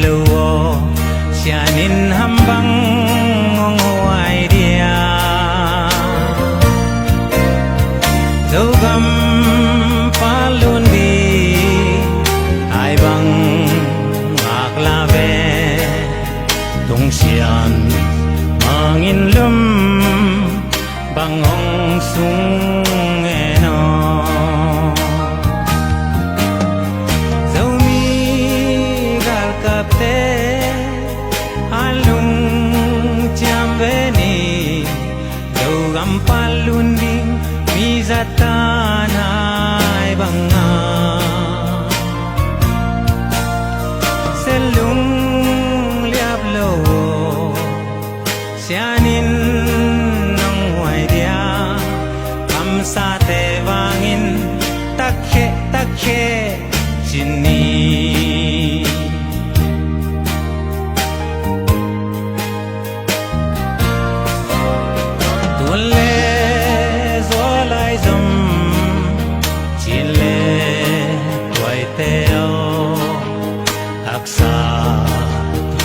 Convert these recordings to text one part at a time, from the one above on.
luo sianin hambang ngongwai dia dogam palundi ai bang aklave tung sian mangin lum bangong sung eno zomi gal kapte alung chambeni dogam palunding mizatanay banga selung liablo sianin nang waidia kamsa tevangin takhe takhe chini tulle zolai zum chile waiteo aksa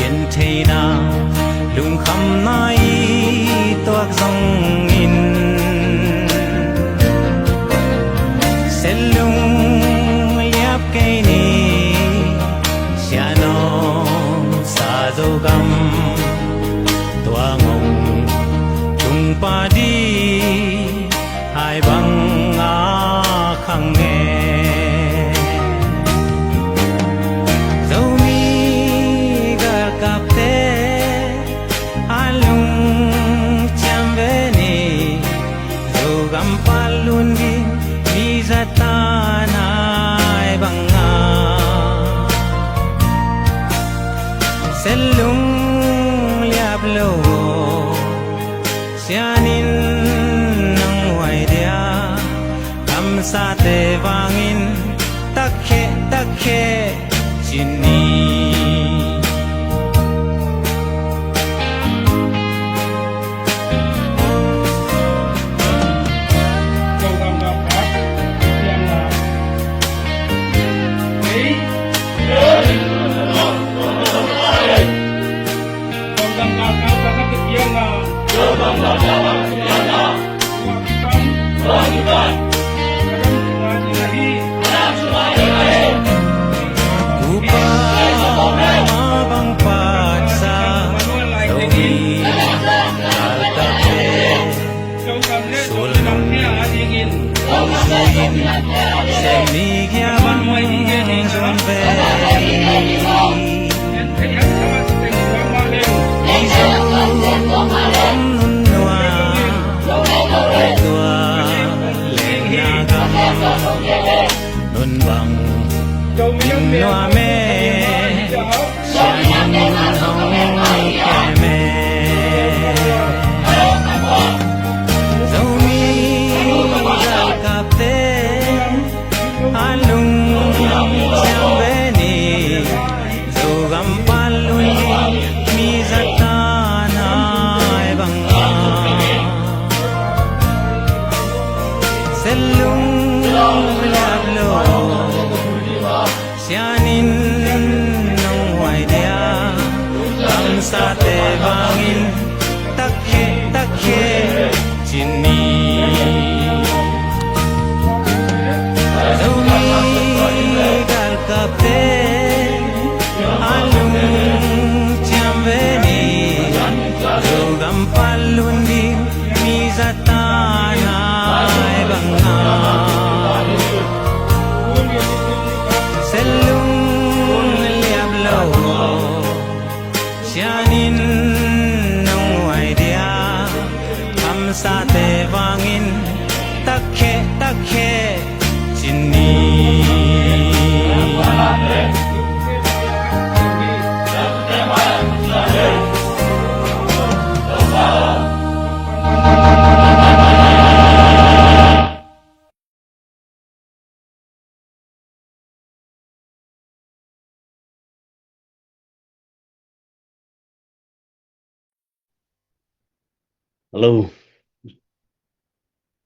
yentheina lung kham nai toak zong in selung liap kaini siano sa dogam tuangong tung padi ai bang a khang nghe zomi gar kapte alung chambeni dogam palundi mizatanay banga selung liablo sianin nang waidia kamsa tevangin takhe takhe chini Upang pagsa dogi altate sulung semigya bang zumbe nun bang noa me sianin hong keme zomi gal kapte alung chambeni zogam palundi mizatanay banga selung liablo sianin nang waidia kamsa tevangin takhe takhe chini zomi gal kapte alung chambeni dogam palundi mizatanay banga selung liablo sianin nang waidia kamsa tevangin takhe takhe chini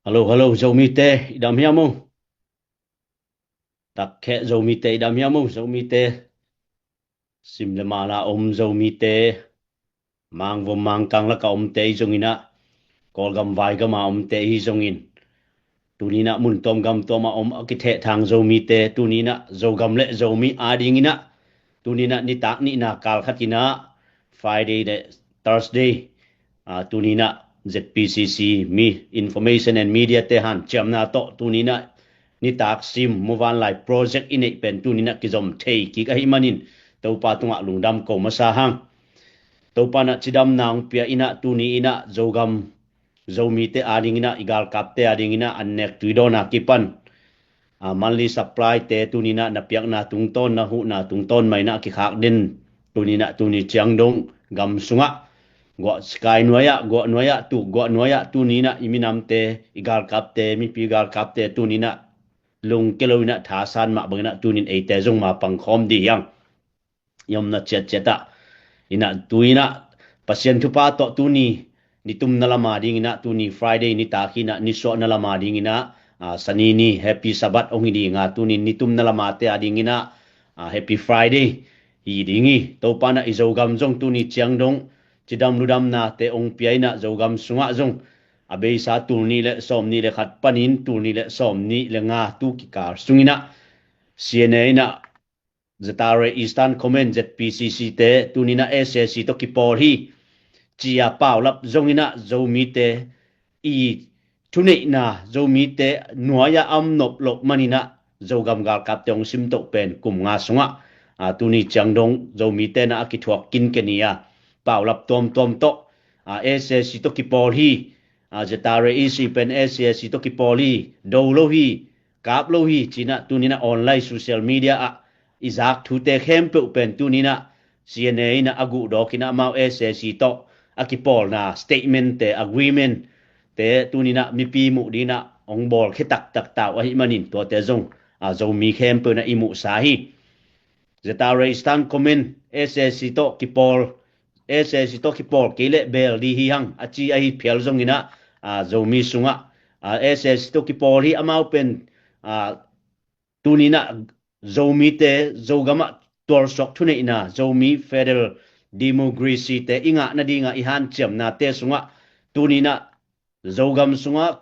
Hello, hello, dầu mi tê, đam hiam không? Tắc khẽ dầu mi tê, đam hiam không? Dầu mi tê. sim le mala zo mi te mang vô mang kang la ka te zong ina kol gam vai ga ma te hi zong in tunina mun tom gam toma akithe thang zo mi te tunina zo gam le zo mi ading ina tunina ni tak ni na kal khatina Friday de Thursday tunina ZPCC mi information and media te han chamna to tunina ni tak sim movan lai project in pen tunina kizom thei ki ka himanin to pa tunga lungdam ko masa hang to pa na chidam nang pia ina tuni ina zogam zomi te ading ina igal kap te ading ina annek tuidona kipan monthly supply te tunina na piak na tungton na hu na tungton mai na ki khak din tunina tuni chiang dong gam sunga gwa sky noya tu nina iminam te igal kap te mi pi gal kap te tu nina lung keloina tha san ma bangna tunin e te jong ma pangkhom di yang yom na cheta ina tuina pasien thu pa to tuni ni tum na lama ding ina tuni Friday ni ta khina ni so na lama ding ina sani ni happy sabat ong di nga tuni ni tum na lama te ading ina happy Friday hi dingi to pa na izogam jong tuni chiang dong chidam ludam na te ong piai na zogam sunga jong abei sa turni le som ni le khat panin turni le som ni le nga tu ki kar sungina CNA na Zatare Eastern Comment ZPCC te tunina SSC to ki por hi chia pau lap zongina zomi te i thunei na zomi te nuaya am nop lok manina zogam gal kap tong sim to pen kum nga sunga tuni changdong zomi te na ki thuak kin kenia pau lap tom to SSC to ki por hi Zatare EC pen SSC to ki por hi do lo hi kap lo hi china tunina online social media izak thu te khem pe pen tunina CNA na agu do kina mau SSC to akipol na statement te agreement te tunina mi pi mu dina ong bol khitak tak taw hi manin to te zong zo mi khem pe na imu sahi Zatare Eastern Comment SSC to kipol kile bel di hi hang achi ai phel zong ina zo mi sunga SSC to kipol hi amau pen tunina zomi te zogama tor sok thune ina zomi federal democracy te inga na dinga ihan chem na te sunga tunina zogam sunga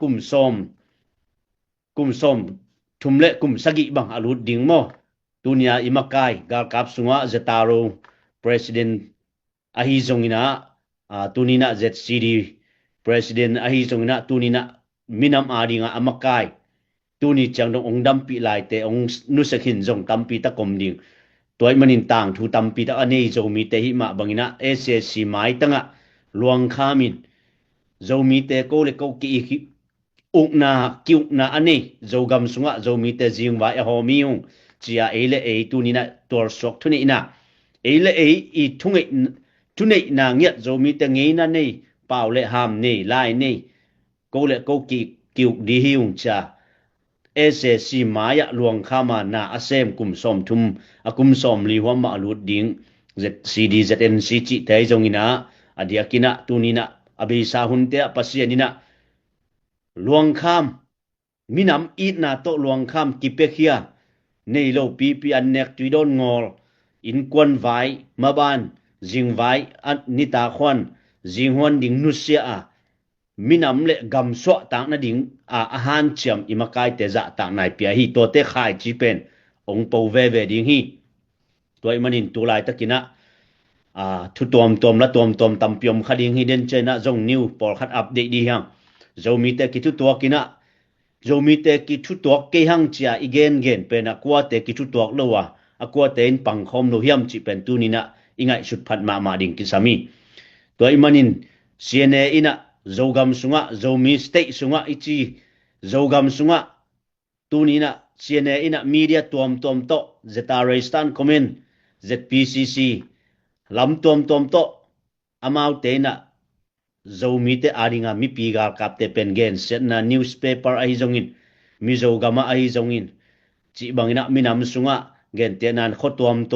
kumsom thumle kum sagi bang alut ding mo tunia imakai gal kap sunga zetaro president ahi zongina tunina ZCD president ahi zongina tunina minam adinga amakai tuni chang dong ong dampi lai te ong nu sakhin jong tampi ta kom ding toy manin tang thu tampi ta anei zomi te hi ma bangina SSC mai tanga luang khamin zomi te ko le ko ki ukna kiukna anei zogam sunga zomi te jingwa e homiung chia ele e tunina tor sok thuni ina ele e I thunei na ngiat zomi te ngei na nei paw le ham nei lai nei ko le ko ki kiuk di hiung cha SSC maya luang khama na asem kum som thum akum som li hwa ma lut ding ZCD ZNC chi tai jongina adiakina tunina abisa hunte pasianina luang kham minam it na to luang kham kipekhia nei lo pp annek tuidon ngol in kwan vai maban jing vai an nita khwan jinghuan ding nusia minam le gam so tang na ding han chiam imakai te za tang nai pia hi to te khai chi pen ong po ve ding hi toy manin tu lai takina thu tom la tom tampiom khading hi den chena jong new por khat update di hang zomi te ki thu to kina zomi te ki thu to ke hang chia igen gen pen akwa te ki thu to lowa akwa te in pang khom no hiam chi pen tu nina ingai sut phat ma ding ki sami toy manin CNA ina zogam sunga zomi state sunga ichi zogam sunga tunina CNA ina media tom to Zatare Eastern Comment ZPCC lam tom to amau te na zomi te aringa mi piga kapte pen gen set na newspaper ai zongin mi zogama ai zongin chi bangina minam sunga gen te nan khotom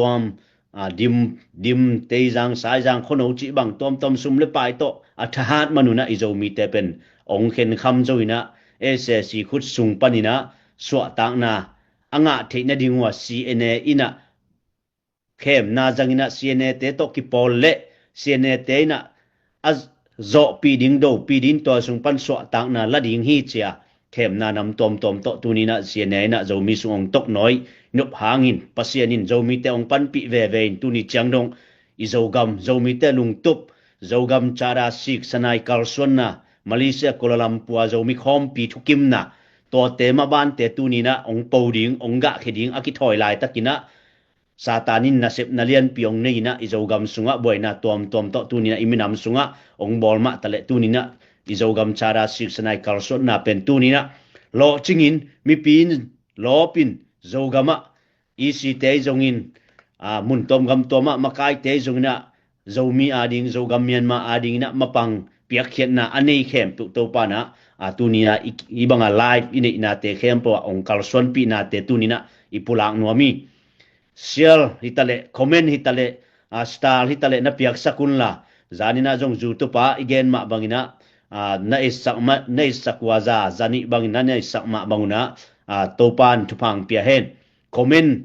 dim te jang sai jang khono chi bang tom sum le pai to athahat manuna izomi te pen ong khen kham joina SSC khut sung panina swa tang na anga theina dingwa CNA ina khem na jangina CNA te to ki pol le CNA te na az zo pi ding do pi din to sung pan so tang na la ding hi chia khem na nam tom tom to tunina CNA na zo mi sung tok noi nup hangin pasianin zo mi te ong pan pi ve ve tuni chang dong i zo gam zo mi te lung tup zo gam chara sik sanai kalson na Malaysia Kuala Lumpur zo mi khom pi thukim na to te ma ban te tunina ong po ding ong ga kheding aki thoi lai takina satanin nasip nalian piong nei na izogam sunga boina tom tom to tunina iminam sunga ong bolma tale tunina izogam chara siksanai kalson na pen tunina lo chingin mi pin lo pin zogama isi te zongin mun tom gam toma makai te zongina zomi ading zogam myanmar ading na mapang piak khiat na anei khem tu to pa na tunina ibanga live ina te khem po ong kalson pi na te tunina ipulang nuami share hitale comment hitale star hitale na piak sakun la zanina jong zu tu pa igen ma bangina na isakma na isakwaza zani bangina na isakma banguna topan thupang pia hen comment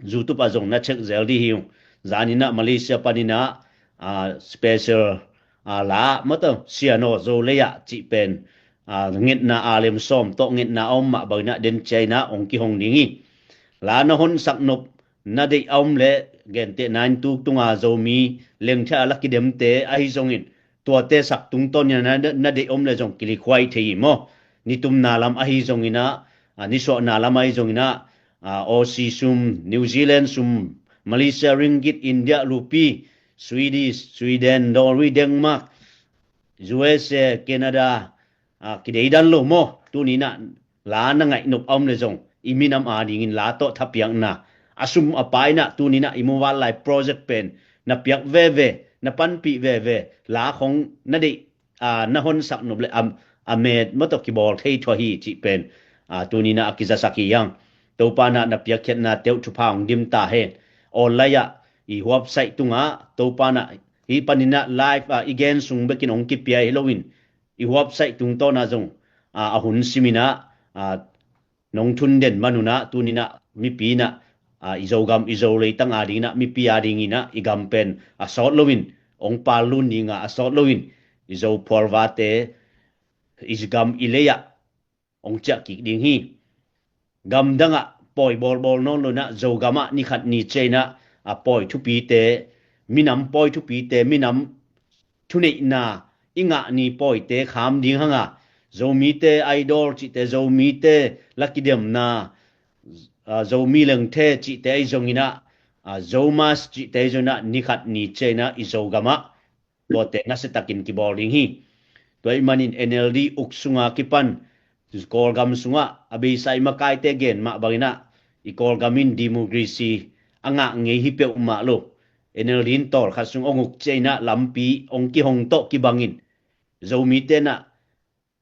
zu tu pa jong na chek zel di hiu zanina Malaysia panina special la mato siano zo leya chi pen ngit na alem som to ngit na om ma bangina den china ong ki hong dingi la na hon sak nop na de om le gen te nan tu tunga zomi leng tha la ki dem te ai zongin tua te sak tung ton ya na de om le jong kili khwai thei mo ni tum na lam ai zongina ni so na lam ai zongina Aussie sum New Zealand sum Malaysia ringgit India rupee Swedish Sweden Norway Denmark USA Canada ki dei dan lo mo tu ni na la na ngai nop om le jong iminam dingin la to thapiang na asum apai na tunina imuwal lai project pen na piak ve ve na pan pi ve ve la khong na de na hon sak no ble amed moto ki bol thei tho hi chi pen tunina akiza saki yang to pa na piak khet na teu thu phang dim ta he onlaya i website tunga to pa na hi panina live again sung bekin ong ki pi halloween i website tung to na jong ahun simina nong thun den manuna tunina mi pi na izogam izolei tang adina mi pi adingina igam pen asot lowin ong palun ninga asot lowin izo porvate isgam ileya ong cha ki ding hi gam danga poi bol bol non lo na zogama ni khat ni chena poi thu pi te minam poi thu pi te minam thunei na inga ni poi te kham ding hanga zomi te idol chi te zomi te lakidem na zomi leng the chi te zongina zomas chi te zona ni khat ni chena izogama lo te na se takin ki bowling hi toy manin NLD uksunga kipan kol gam sunga abi sai makai te gen ma bagina i kol gamin democracy anga nge hi pe uma lo NLD tor khasung onguk chena lampi ongki hong to ki bangin zomi te na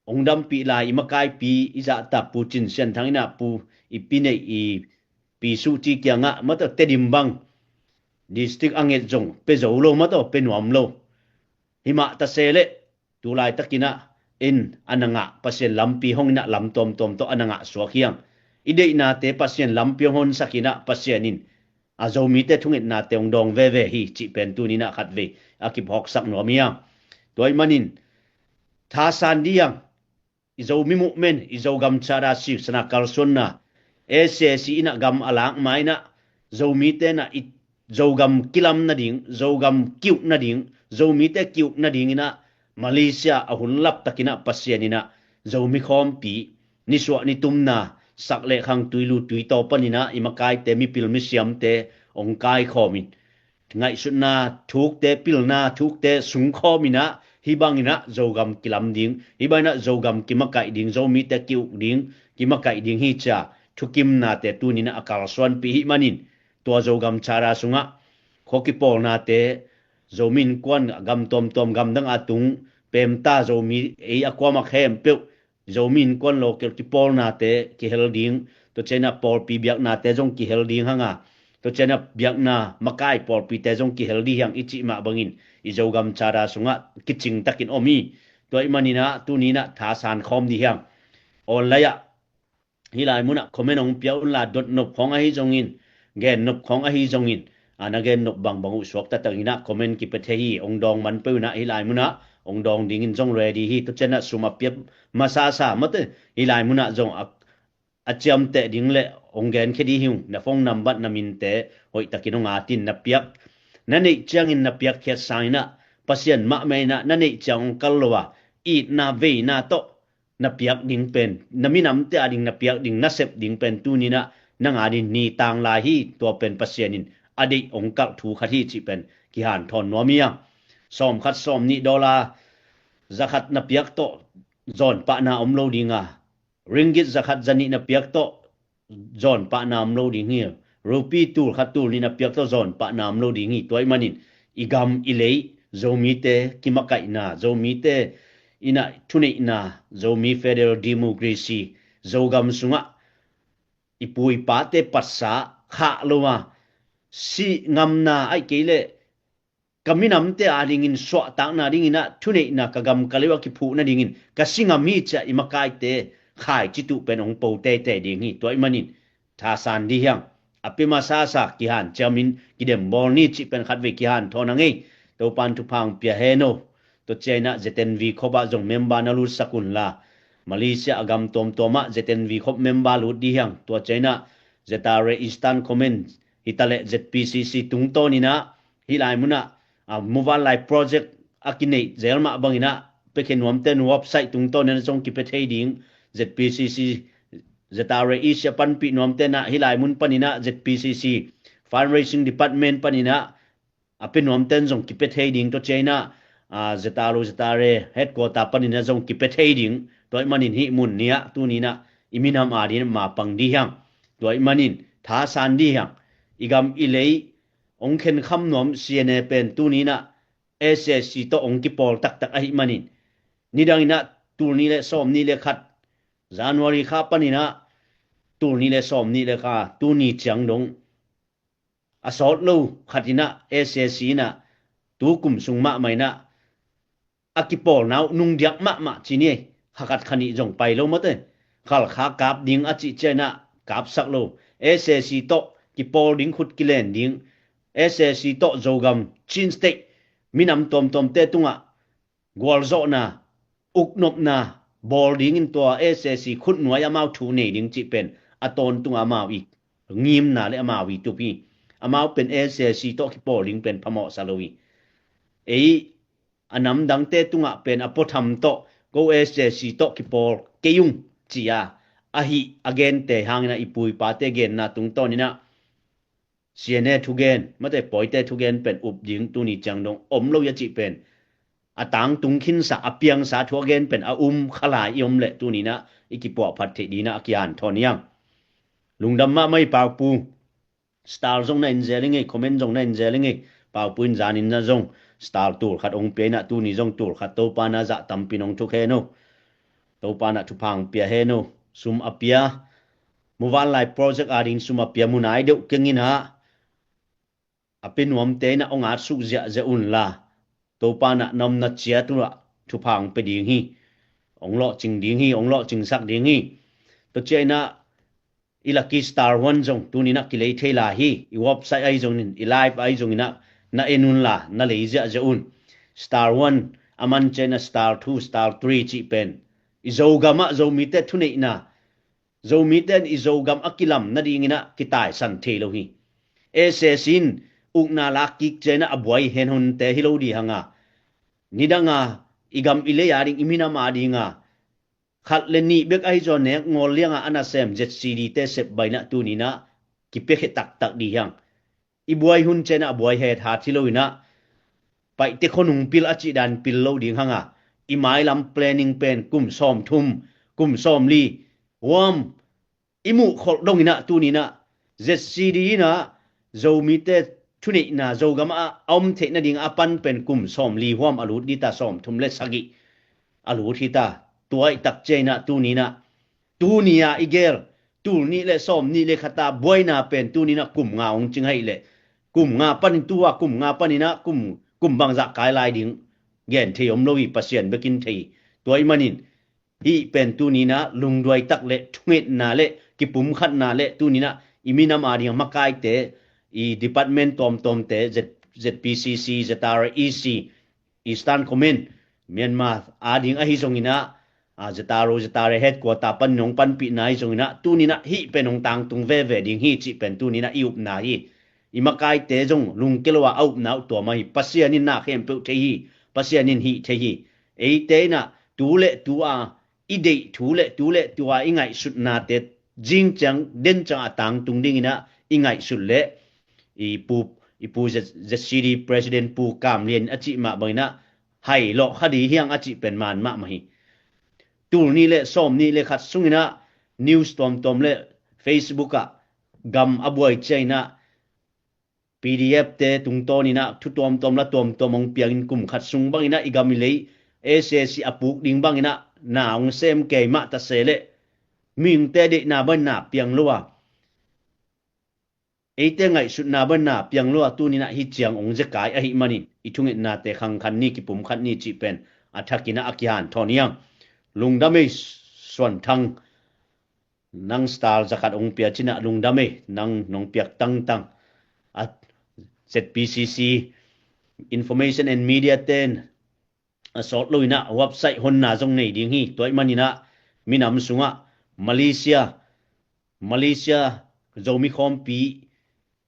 ongdam pi lai makai pi iza ta putin sen thangina pu ipine i pi su ti kyanga mata tedimbang district anget jong pe zo lo mato pe nuam lo hima ta sele tu lai takina in ananga pasien lampi hongina lam tom tom to ananga swakhiang ide na te pasien lampi hon sakina pasienin azomi te thungit na te ongdong ve ve hi chi pen tu ni na khat ve akip hok sak no mia toy manin tha san diang izo mimu men izo gam chara sik sana kalson na SSC ina gam alang mai na zomi te na zogam kilam na ding zogam kiu na ding zomi te kiu na ding ina Malaysia ahun lap takina pasianina zomi khom pi ni so ni tumna sakle khang tuilu tui to panina imakai te mi pil mi siam te ongkai khomin ngai sunna thuk te pilna thuk te sung khomina hibangina zogam kilam ding hibana zogam kimakai ding zomi te kiu ding kimakai ding hi cha thukim na te tunina akal swan pi hi manin to zogam chara sunga khoki pol na te zomin kwan gam tom tom gam dang atung pem ta zomi e akwa ma khem pe zomin kwan lo kel ti pol na te ki hel ding to chena pol pi biak na te jong ki hel ding hanga to chena biak na makai pol pi te jong ki hel di yang ichi ma bangin i zogam chara sunga kiching takin omi to imanina tunina tha san khom di yang on laya hilai muna comment ong piau la dot nop khong a hi jongin gen nop khong a hi jongin anagen nok bang bangu swak ta tangina comment ki pethe hi ongdong man pe na hilai muna ongdong dingin jong ready hi to chena suma piap masa sa mate hilai muna jong acham te ding le ongen khedi hiu na phone number na min te hoi takino nga tin na piak na nei chang in na piak khe saina pasien ma me na nei chang kalwa i na ve na to na piak ding pen na minam te ading na piak ding na sep ding pen tu ni na nga din ni tang la hi to pen pasienin adi ongkal thu khathi chi pen ki han thon nomia som khat som ni dola zakat na piak to zon pa na omlo dinga ringgit zakat zani na piak to zon pa na omlo ding hi rupi tur khat tur ni na piak to zon pa na omlo ding hi toy manin igam ilei zomi te kimakai na zomi te ina thuni na zomi federal democracy zogam sunga ipui pa te passa kha loma si ngamna ai kele kaminam te adingin so ta na dingina thune na kagam kalewa ki phu na dingin kasinga mi cha imakai te khai chitu penong po te te ding hi toy manin tha san di hyang apima sa sa ki han chamin kidem bol ni chi pen khat ve ki han thona ngei to pan tu phang pia heno to chena ZNV khoba jong member na lu sakun la Malaysia agam tom toma ZNV khop member lu di hyang to chena Zetare Eastern Comment hitale ZPCC tungto ni na hilai muna mobile life project akine zelma bangina pekenwam ten website tungto ne jong ki pethei ding ZPCC Zetare Asia panpi nom ten na hilai mun panina ZPCC fundraising department panina apinom ten jong ki pethei ding to chena Zetare headquarter panina jong ki pethei ding toy manin hi mun nia tu ni na iminam adin ma pang di hyang toy manin tha san di hyang igam ilei ongkhen kham nom siene pen tu ni na SSC to ongki pol tak tak ai manin nidang ina tur ni le som ni le khat January kha panina tur ni le som ni le kha tu ni chang dong asot lo khatina SSC na tu kum sung ma mai na akipol nau nung diak ma chini khakat khani jong pai lo mate khal kha kap ding achi chena kap sak lo SSC to ki pol ding khut kilen ding SSC to zogam chin state minam tom tom te tunga gwalzo na uknop na bol ding in to SSC khut nuai amau thu nei ding chi pen aton tunga amau ik ngim na le amau wi tu pi amau pen SSC to ki pol ding pen phamo salowi ei anam dang te tunga pen apotham to go SSC to ki pol keyung chia ahi again te hangina ipui pa te gen na tung to ni na siene thu gen mate poite thu gen pen up jing tu ni chang dong om lo ya chi pen atang tung khin sa apiang sa thu gen pen a khala yom le tu ni na ikipo phat the di na akyan thoniang lungdam ma mai pa pu star jong na injeling e comment jong na injeling e pa puin janin na jong star tur khat ong pe na tu ni jong tur khat to pa na za tam pinong thu khe no to pa na thu phang pia he no sum apia mobile life project ading sum apia munai deu kengin ha apin wam te na onga su ja ja un la to pa na nam na chia tu la thu phang pe ding hi ong lo ching ding hi ong lo ching sak ding hi to che na ilaki star one jong tu ni na kilei thela hi I website ai jong in I live ai jong ina na enun la na le ja ja un star 1 aman chena star 2 star 3 chi pen izogama zomite thune na zomiten izogam akilam na dingina kitai san thelo hi esesin ukna lakik chena abwai hen hun te hilodi hanga nidanga igam ile yaring imina ma dinga khatleni bek ai jo ne ngol lianga anasem ZCD te sep baina tunina kipekhe tak tak di yang ibuai hun chena buai he tha thiloina pai te khonung pil achi dan pil lo ding hanga imai lam planning pen kum som thum kum som li wam imu khol dongina tunina ZCD na zomi te thuni na zogama om the na ding apan pen kum som li wam alu dita som thum le sagi alu thita tuai tak chena tunina tunia igel tu ni le som ni le khata boina pen tunina kum nga ong ching hai le kum nga panin tuwa kum nga panina kum bangza kai lai ding gen theom lowi pasien bekin thei toy manin hi pen tunina lungduai tak le thunget na le ki pum khat na le tunina iminam ari makai te department tom te ZPCC Zatara EC Eastern Command Myanmar ading ahi zongina Zatara headquarter pan nong pan pi nai zongina tunina hi penong tang tung ve ding hi chi pen tunina iup na hi imakai te zong lung kelwa aup na to mai pasianin na khem pe the hi pasianin hi the hi ei te na tule tua ide tule tua ingai sut na te jing chang den chang atang tung ding ina ingai sut le ipu the city president pu kam lien achi ma baina hai lo khadi hiang achi pen man ma mahi tur ni le som ni le khat sungina news tom le Facebook a gam abuai chaina PDF te tung to ni na thu tom la tom ong piang kum khat sung bangina igami le SSC apuk ding bangina na ong sem ke ma ta sele ming te de na ban na piang lowa eite ngai sut na ban na piang lowa tu ni na hi chiang ong je kai a hi mani ithung na te khang khan ni ki pum khat ni chi pen athakina akyan thoniang lungdame swan thang nang star zakat ong pia china lungdame nang nong piak tang at ZPCC information and media ten assault loina website hon na jong nei ding hi toy manina minam sunga Malaysia zomi khom pi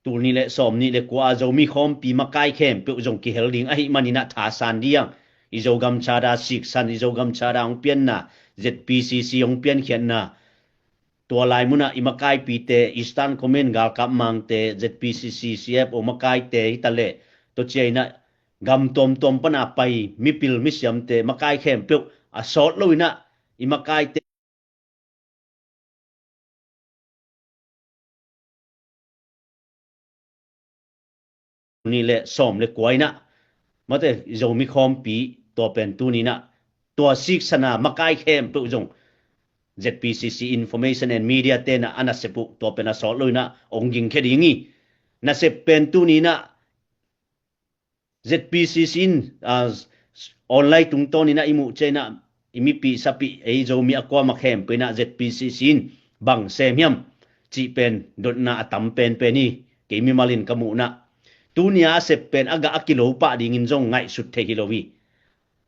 turni le som ni le kwa zomi khom pi makai khem pe jong ki helding a hi manina tha san diang izogam chada sik san izogam chada ong pian na ZPCC ong pian khian na tua lai muna imakai pi te Eastern Command gal kap mang te ZPCC CF o makai te itale to cheina gam tom pana pai mipil misyam te makai khem pe assault loina imakai te ni le som le kwaina mate zomi khom pi to pen tu ni na to sik sana makai khem pe jong ZPCC information and media te na anasepu to pen assault loina ongjing khedingi na se pen tu ni na ZPCC online tung to ni na imu chena imi pi sapi ei zomi akwa makhem pe na ZPCC bang semyam chi pen dot na atam pen ni ke mi malin kamu na tunia se pen aga akilo pa dingin jong ngai sut the hilowi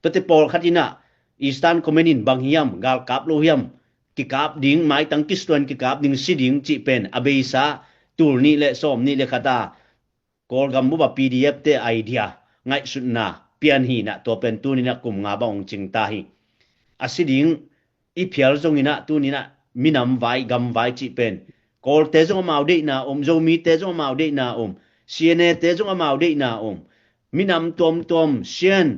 to te pol khatina Eastern Command bang hiam gal kap lo hiam ki kap ding mai tang kiston ki kap ding siding chi pen abeisa tur ni le som ni le khata kol gam bu ba PDF te idea ngai sut na pian hi na to pen tu ni na kum nga ba ong ching ta hi asiding i phial jong ina tu ni na minam vai gam vai chi pen kol te jong mau de na zo mi te jong mau de na CNA te jong mau de na minam tom sian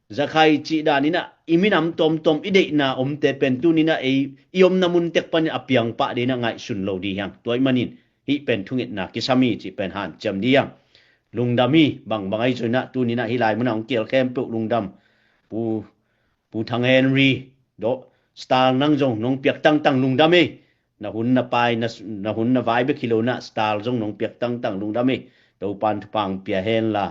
zakai chi da ni na iminam tom ide na te pen tu ni na iom namun tek pan apiang pa de na ngai sun lo di yang toy manin hi pen thungit na kisami chi pen han cham di yang lungdami bangai joina tu ni na hilai mun ong kel kem pu lungdam pu thang Henry do star nang jong nong piak tang lungdame na hun na pai na hun na vai be kilo na star jong nong piak tang lungdame to pan pang pia hen la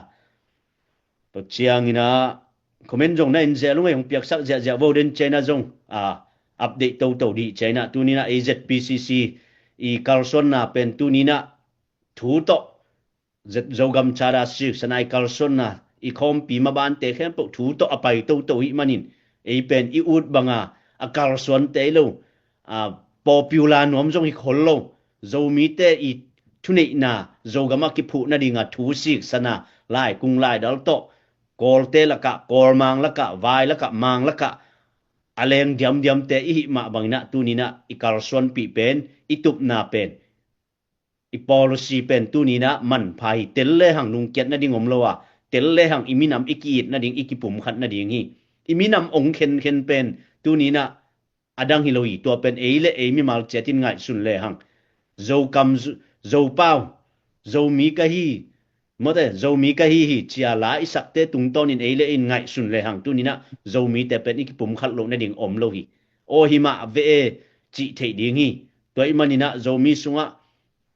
to chiang ina comment jong na in je lu ngong piak sak ja vo den china jong update to di china tu ni na AZPCC i Carlson na pen tu ni na thu to zogam chara sik sanai Carlson na i khom pi ma ban te khem po thu to apai to hi manin e pen i ut banga a Carlson te lo popular nom jong hi khol lo zomi te i thunei na zogama ki phu na dinga thu sik sana lai kung lai dal to kol te la ka kol mang la ka vai la ka mang la ka aleng diam te i ma bangna tu ni na i Carlson pi pen i tup na pen i policy pen tu ni na man phai telle hang nung ket na ding om lowa telle hang iminam ikit na ding ikipum khat na ding hi iminam ong khen pen tu ni na adang hiloi to pen eile mi mal chetin ngai sun le hang zo kam zo pau zo mi ka hi mode zo mi ka hi chia la isak te tung ton in eile in ngai sun le hang tu ni na zo mi te pen ikipum khat lo na ding om lo hi o hi ma ve chi thei ding hi toy manina zo mi sunga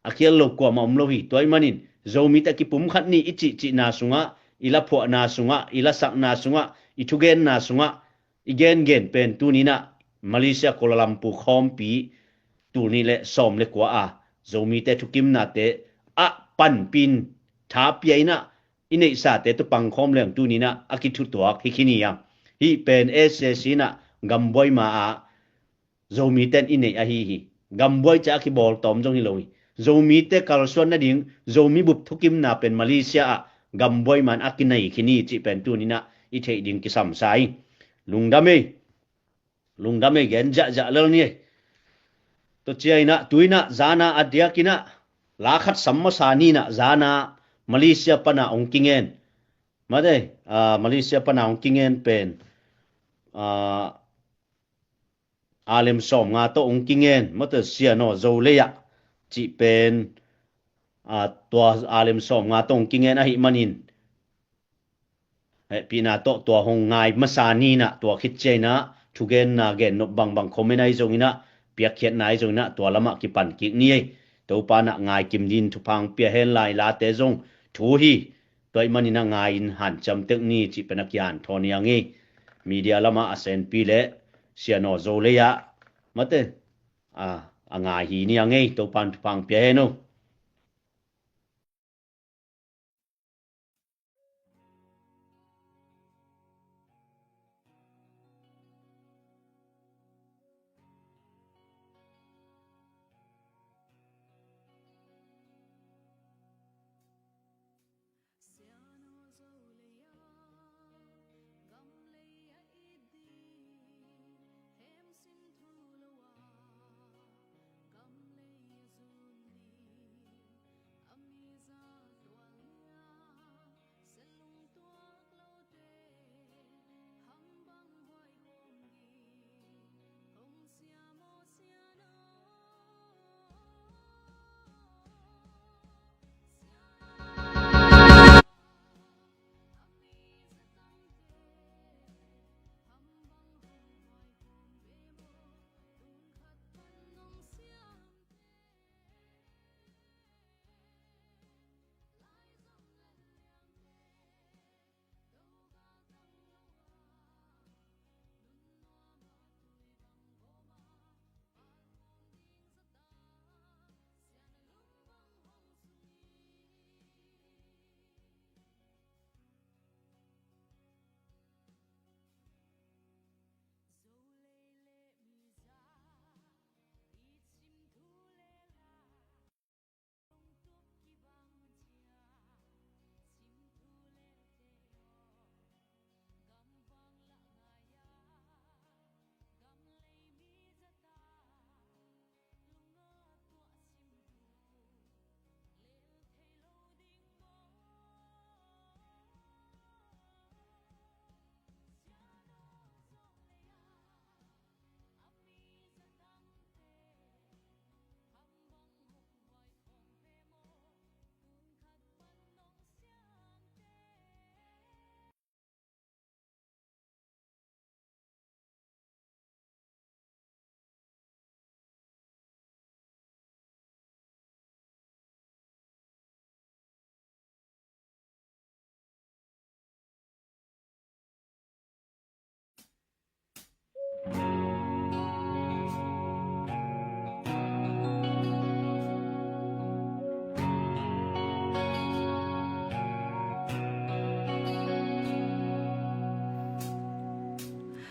akiel lo ko ma om lo hi toy manin zo mi ta ki pum khat ni ichi na sunga ila pho na sunga ila sak na sunga ithugen na sunga igen pen tu ni na Malaysia Kuala Lumpur khom pi tu ni le som le kwa zo mi te thukim na te pan pin tha pi na inei sa te to pang khom leng tu ni na akithu to hi khini ya hi pen ssc na gamboi ma a zomi ten inei a hi gamboi cha ki bol tom jong hi loi zomi te kalson na ding zomi bup thukim na pen malaysia a gamboi man akinai khini chi pen tu ni na i thei ding ki sam sai lungdame gen ja ja lel ni to chiai na tuina zana adia kina lakhat samma sani na zana malaysia pana ongkingen made malaysia pana ongkingen pen alem som nga to ongkingen mata siano zoleya chi pen to alem som nga to ongkingen a hi manin pina to hong ngai masani na to khit chena thugen na gen no bang khomenai zongina pia khiat nai zongina to lama ki pan ki ni to pa na ngai kim din thu phang pia hen lai la te zong thu hi toy manina ngai in han cham tek ni chi penakyan thoni angi media lama asen pi le siano zo le ya mate ngai hi ni angi to pan thu phang pia hen no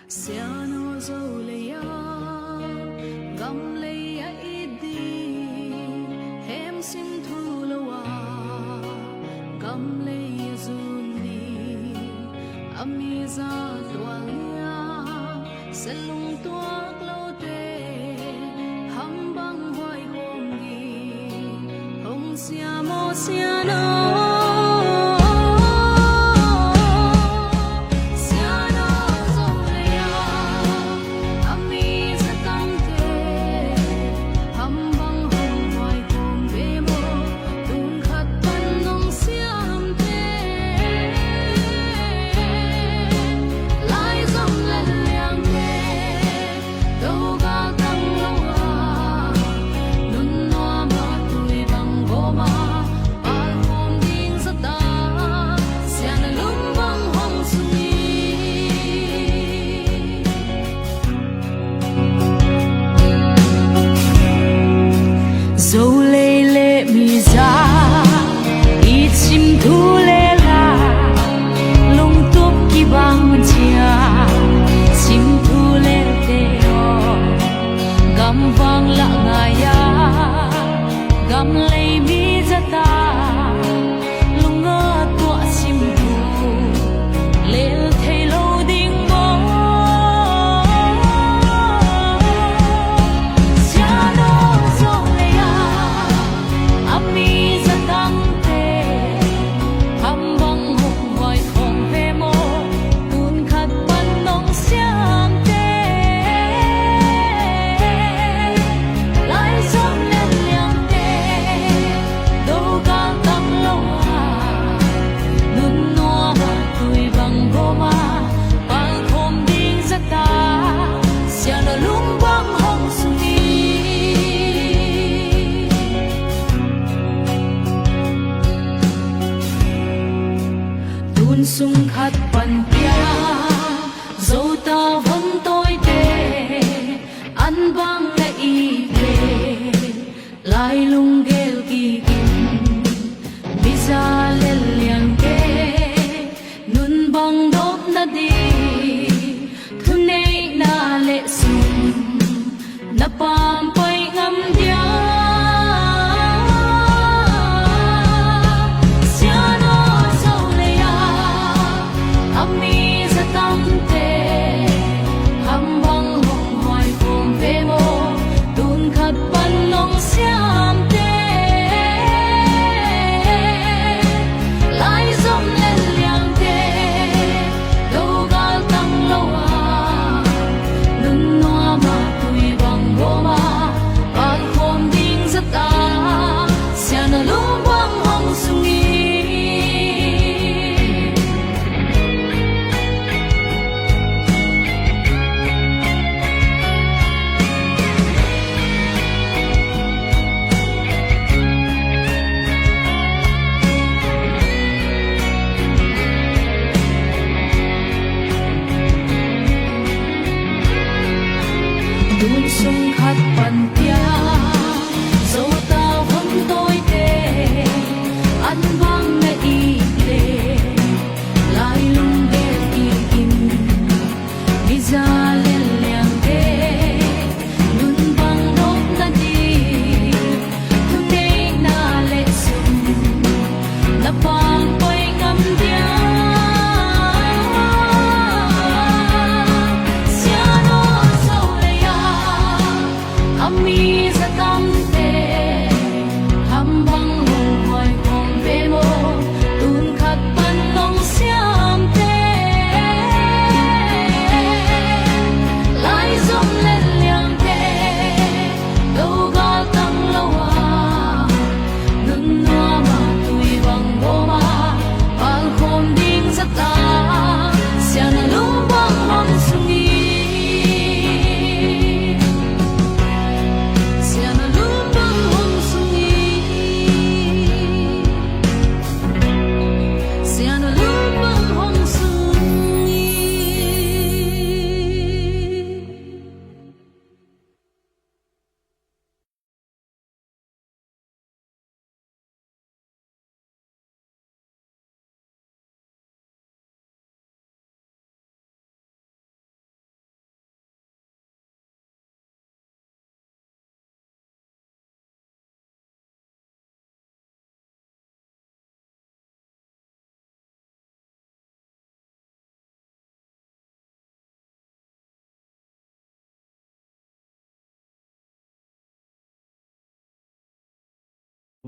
Siano zoleya gamleya idi hem sim thulawa gamleya zuni amiza twalya selung tuak lote hambang hoy hongi hong siamo siano home sa tam te ham bang hong hoi hong be mo tun khat pan nong siam te lai zum lên liang te đâu ga tăng lâu à nun noa ma tui bang bo ma bang khom ding sa ta sia na lu bang hong sungi sia na lu bang hong sungi sia na lu bang hong sungi.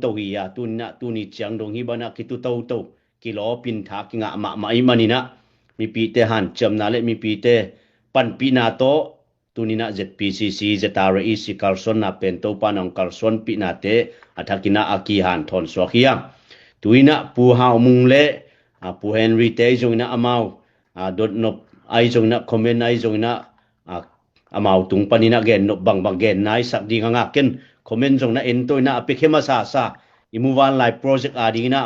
tàu hi à tu ni chiang dong hi bana ki tu tàu ki lo pin tha ki nga ma imani na mi pi te han cham na le mi pi te pan pi na to tu ni na ZPCC ZRE si Carlson na pen to panong Carlson pi na te athakina aki han thon so khia tuina pu hau mung le pu Henry te jong na amau dot nop ai jong na comment ai jong na amau tung panina gen nop bang gen nai sak di nga ken comment jong na en toy na apekhema sa imuwan lai project ading na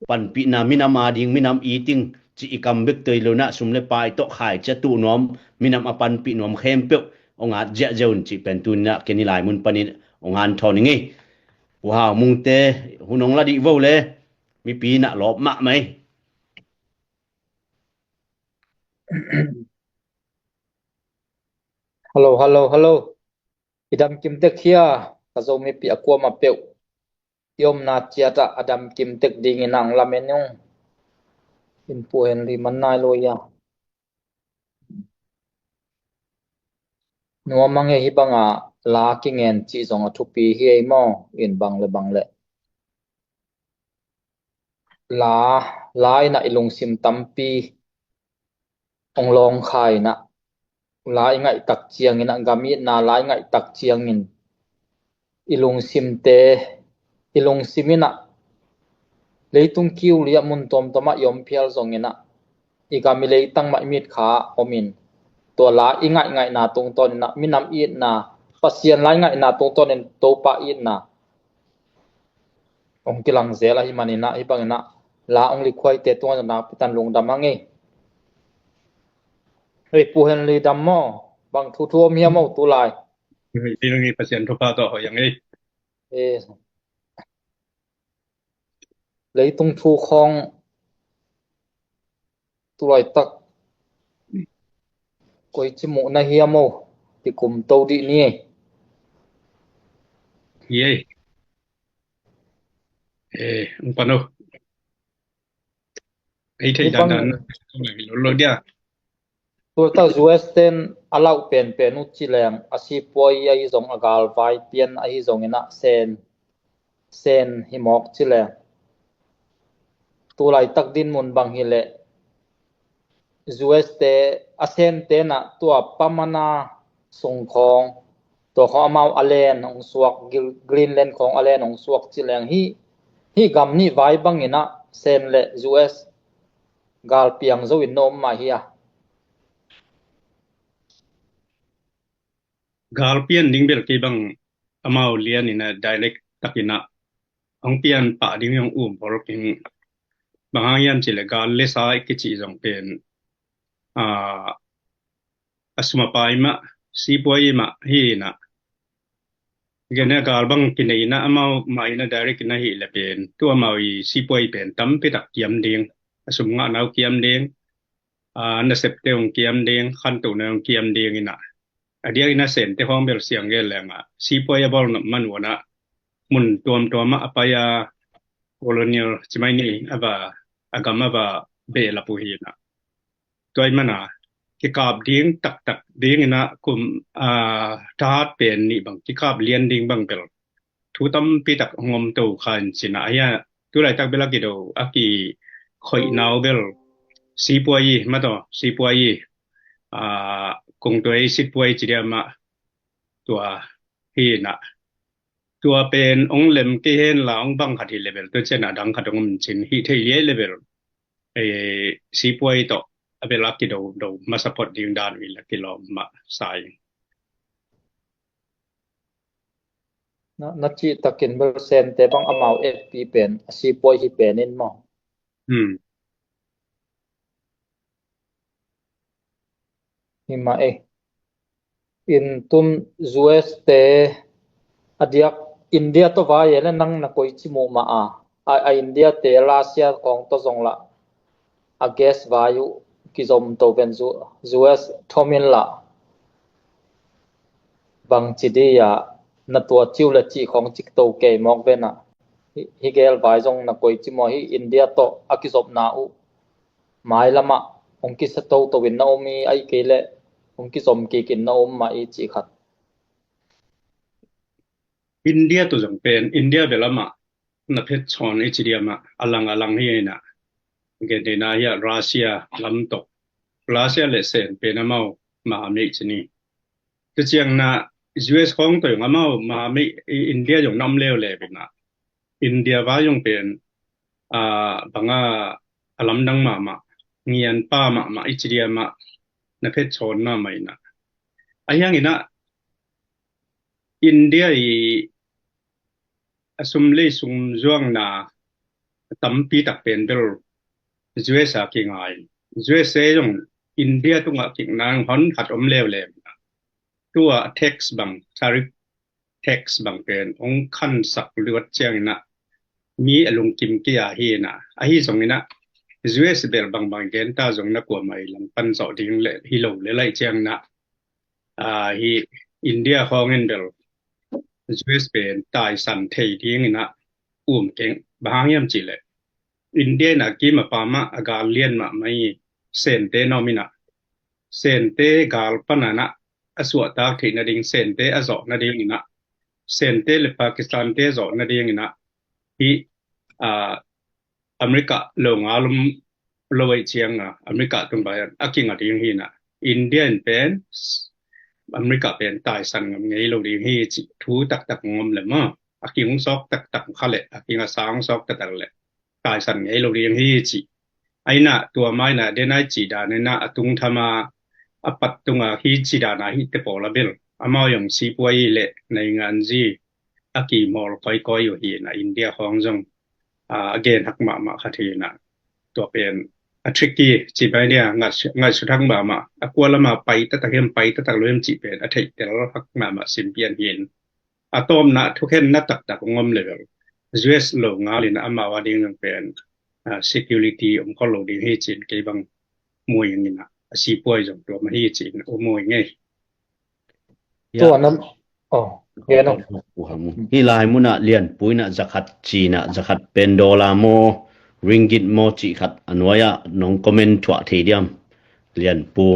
pan pi na minam ading minam eating chi ikam bek tei lo na sumle pai to khai cha tu nom minam apan pi nom khem pe onga ja jeun chi pen tu na keni lai mun panin ongan thon ngi wa mung te hunong la di vo le mi pi na lop ma mai Hello. Idam kim tek hia kazo mi pi akwa ma peu. Yom na tiata adam kim tek ding inang lamenong. In pu Henry manai lo ya. Nuwa mange hibanga la kingen chi zong athupi hi mo in bang le. La ina ilung sim tampi. Ong long khai na. Lai ngai tak chiang in gamit na lai ngai tak chiang in ilung sim te ilung simina leitung kiu lia mun tom toma yom phial zongina igami leitang mai mit kha omin to la ingai na tung ton na minam i na pasien lai ngai na tung ton en to pa i na ong kilang zela hi manina hi bangina la ong li khoi te to na pitan lung damangi Hei pu Henry dammo bang thu mi mo tu lai Ini ngi pasien thupa to yang ei e leitung thu khong tu lai tak koi chi mo na hi mo ti kum to di ni ye umpano ei thei dan lo dia tu ta Western alau pen nu chi leng asi poi ai zong agal vai pian ai zong ina sen himok chi leng tu lai tak din mun bang hi le West asen te na tua pamana song khong to kho mau alen ong suak Greenland khong alen ong suak chi leng hi gam ni vai bang ina sen le US gal piang zo in nom ma hi galpian ding bel ke bang amau lian ina dialect takina ong pian pa ding yong por king bang yan chile gal le sa ke chi jong pen asuma pai ma si poi ma hi na gena gal bang kinai na amau mai na direct na hi le pen tu amau i si poi pen tam pe tak kiam ding asum nga nau kiam ding na septe ong kiam ding khan tu na ong kiam ding ina adia ina sen te hong bel siang ge lenga si poi ya bol man wana mun tuam ma apaya colonial chimai ni aba agama ba be la pu hi na toy mana ki kap ding tak ding ina kum tahat pen ni bang ki kap lian ding bang pel thu tam pi tak ngom to khan sina aya tu lai tak bela ki do aki khoi naw bel si puai ma to si puai kung toi si puai chi dia ma tua hi na tua pen ong lem ki hen la ong bang khat hi level tu chena dang khat ong chin hi thei ye level e si puai to abela ki do ma support ding dan wi la ki lo ma sai na chi takin bel sen te bang amau fp pen si poi hi pen in mo hi ma in tum us te adiak india to vai ele nang na koi chi mo ma a india te russia kong to zong la a gas vayu ki zom to ven zu us thomin la bang chi di ya na tua chiu la chi khong chik to ke mok bena hi gel vai zong na koi chi mo hi india to akizop na u mai lama ong ki sa to win na omi ai ke le ong ki som ki kin na om ma i chi khat India tu jang pen India belama na phet chon e chidia ma alang hi na ge de na ya Russia lam to Russia le sen pe na mau ma me chini tu chiang na US khong to nga mau ma me India jong nam leo le be na India ba jong pen banga alam dang ma ngian pa ma ichidia ma na phet chon na mai na ayang ina India i asum le sum zuang na tampi tak pen bel USA ki ngai USA jong India tu nga ki nang hon khat lew le tua tax bang tariff tax bang pen ong khan sak luat chiang na mi alung kim ki a hi na a hi song ina US bel bang gen ta jong na ko mai lam pan so ding le hi lo le lai chiang na hi India khongen bel US pen tai san thei ding ina keng bang yam chi le India na ki ma pa ma aga lian ma mai sen te nomina sen te gal panana aswa ta thi na ding sen te azo na ding ina sen te le Pakistan te zo na ding ina hi America lo ngalum lo wai chiang America tung ba aking ding hi na Indian pen America pen tai san ngam ngei lo ding hi chi thu tak ngom le ma aking sok tak khale aking sang sok tak le tai san ngei lo ding hi chi aina tua mai na denai chi da ne na atung thama apat tunga hi chi da na hi te pola bil amao yong si puai le nei ngan ji aki mol koi yo hi na India hong jong again hak ma khathi na to pen a tricky chi bai ne ngai su thang ba ma akwala ma pai ta hem pai ta loem chi pen a thei tel hak ma sim pian hin atom na thuken na tak ngom level US lo ngalin ama wa ding ng pen security ko lo ding he chin ke bang moi ni na si poi jong to ma hi chin o moi nge to nam ge no hi lai muna lian puina zakhat china zakhat pen dola mo ringgit mo chi khat anwaya nong comment thwa thediam lian pu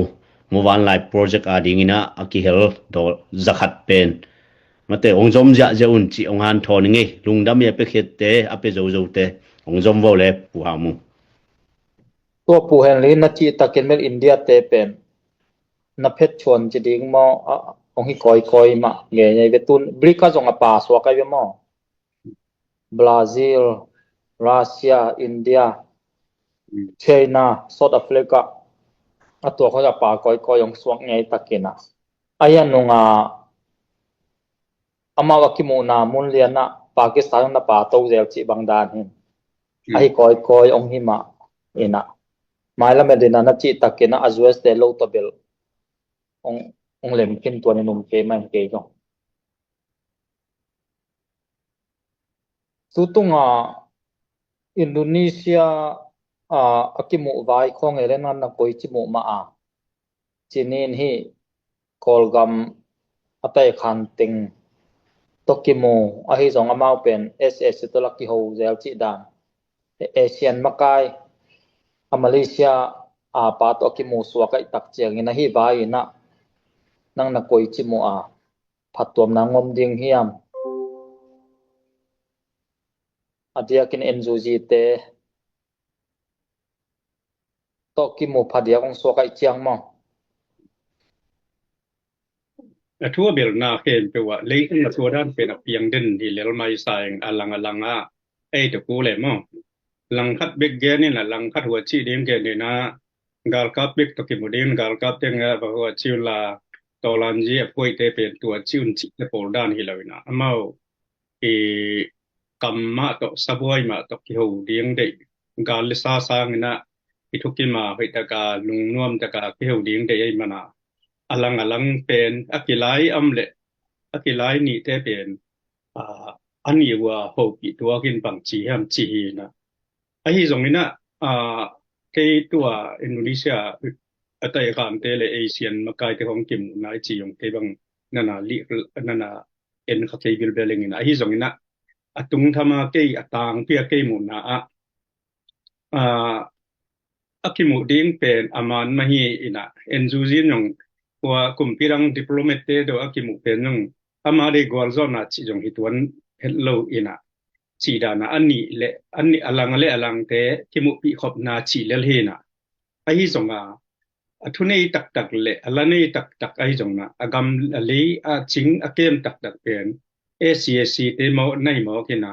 mo wan lai project ading ina akihel do zakhat pen mate ongjom ja un chi ong han thon nge lungdam ye pe khet te ape zo te ongjom vo le pu ha mu to pu hen li na chi takin mel India te pen na phet chon chi ding mo ong hi koi ma nge nei betun brika jong pa so ka ve mo Brazil Russia India China South Africa ato ko ja pa koi ong swak ngai takina ayan nunga amawa ki mo na mun liana Pakistan na pa to zel chi bangdan hin ai koi ong hi ma ina maila medina na chi takina azwes te lo to bel ong lem kin to ni num ke man ke jo tutunga Indonesia akimu vai khong elena na koi chi mu ma chinin hi kolgam apai khan ting tokimu ahi zong amau pen ss to laki ho zel chi dan Asian makai Malaysia pa to ki mu suwa kai tak chiang ina hi vai na nang na koi chi mu phatom na ngom ding hiam adia kin enzu ji te to ki mu phadia kong suwa kai chiang mo Atua bel na ken pe wa leikin na tua dan pe na piang den hi lel mai saing alanga to ku le mo lang khat bek ge ni na lang khat wa chi ding ge ni na gal kap bek to ki mu den gal kap te nga ba wa chi la to lan ji a poi te pe tua chi un chi te pol dan hi lawina amao e kamma to saboi ma to ki ho ding de gal le sa sang na ituki ma hoi ta ka lung nuam ta ka ki ho ding de ai mana alang pen akilai amle akilai ni te pen ani wa ho ki tua kin pang chi ham chi na ai zong ina ke tua Indonesia atai kan te le Asian makai te hong kim na chi yong te bang nana li nana en kha ke bil beling ina ai zong ina atung thama ke atang pia ke mu na akimu ding pen aman mahi ina enzuzin yong wa kumpirang diplomat te do akimu pen yong amare gwalzo na chi jong hituan hello ina chi dana anni alang te kimu pi khop na chi lel hena ai zonga athunei tak le alanei tak ai zongna agam le a ching akem tak pen ACSC te mo nai mo kina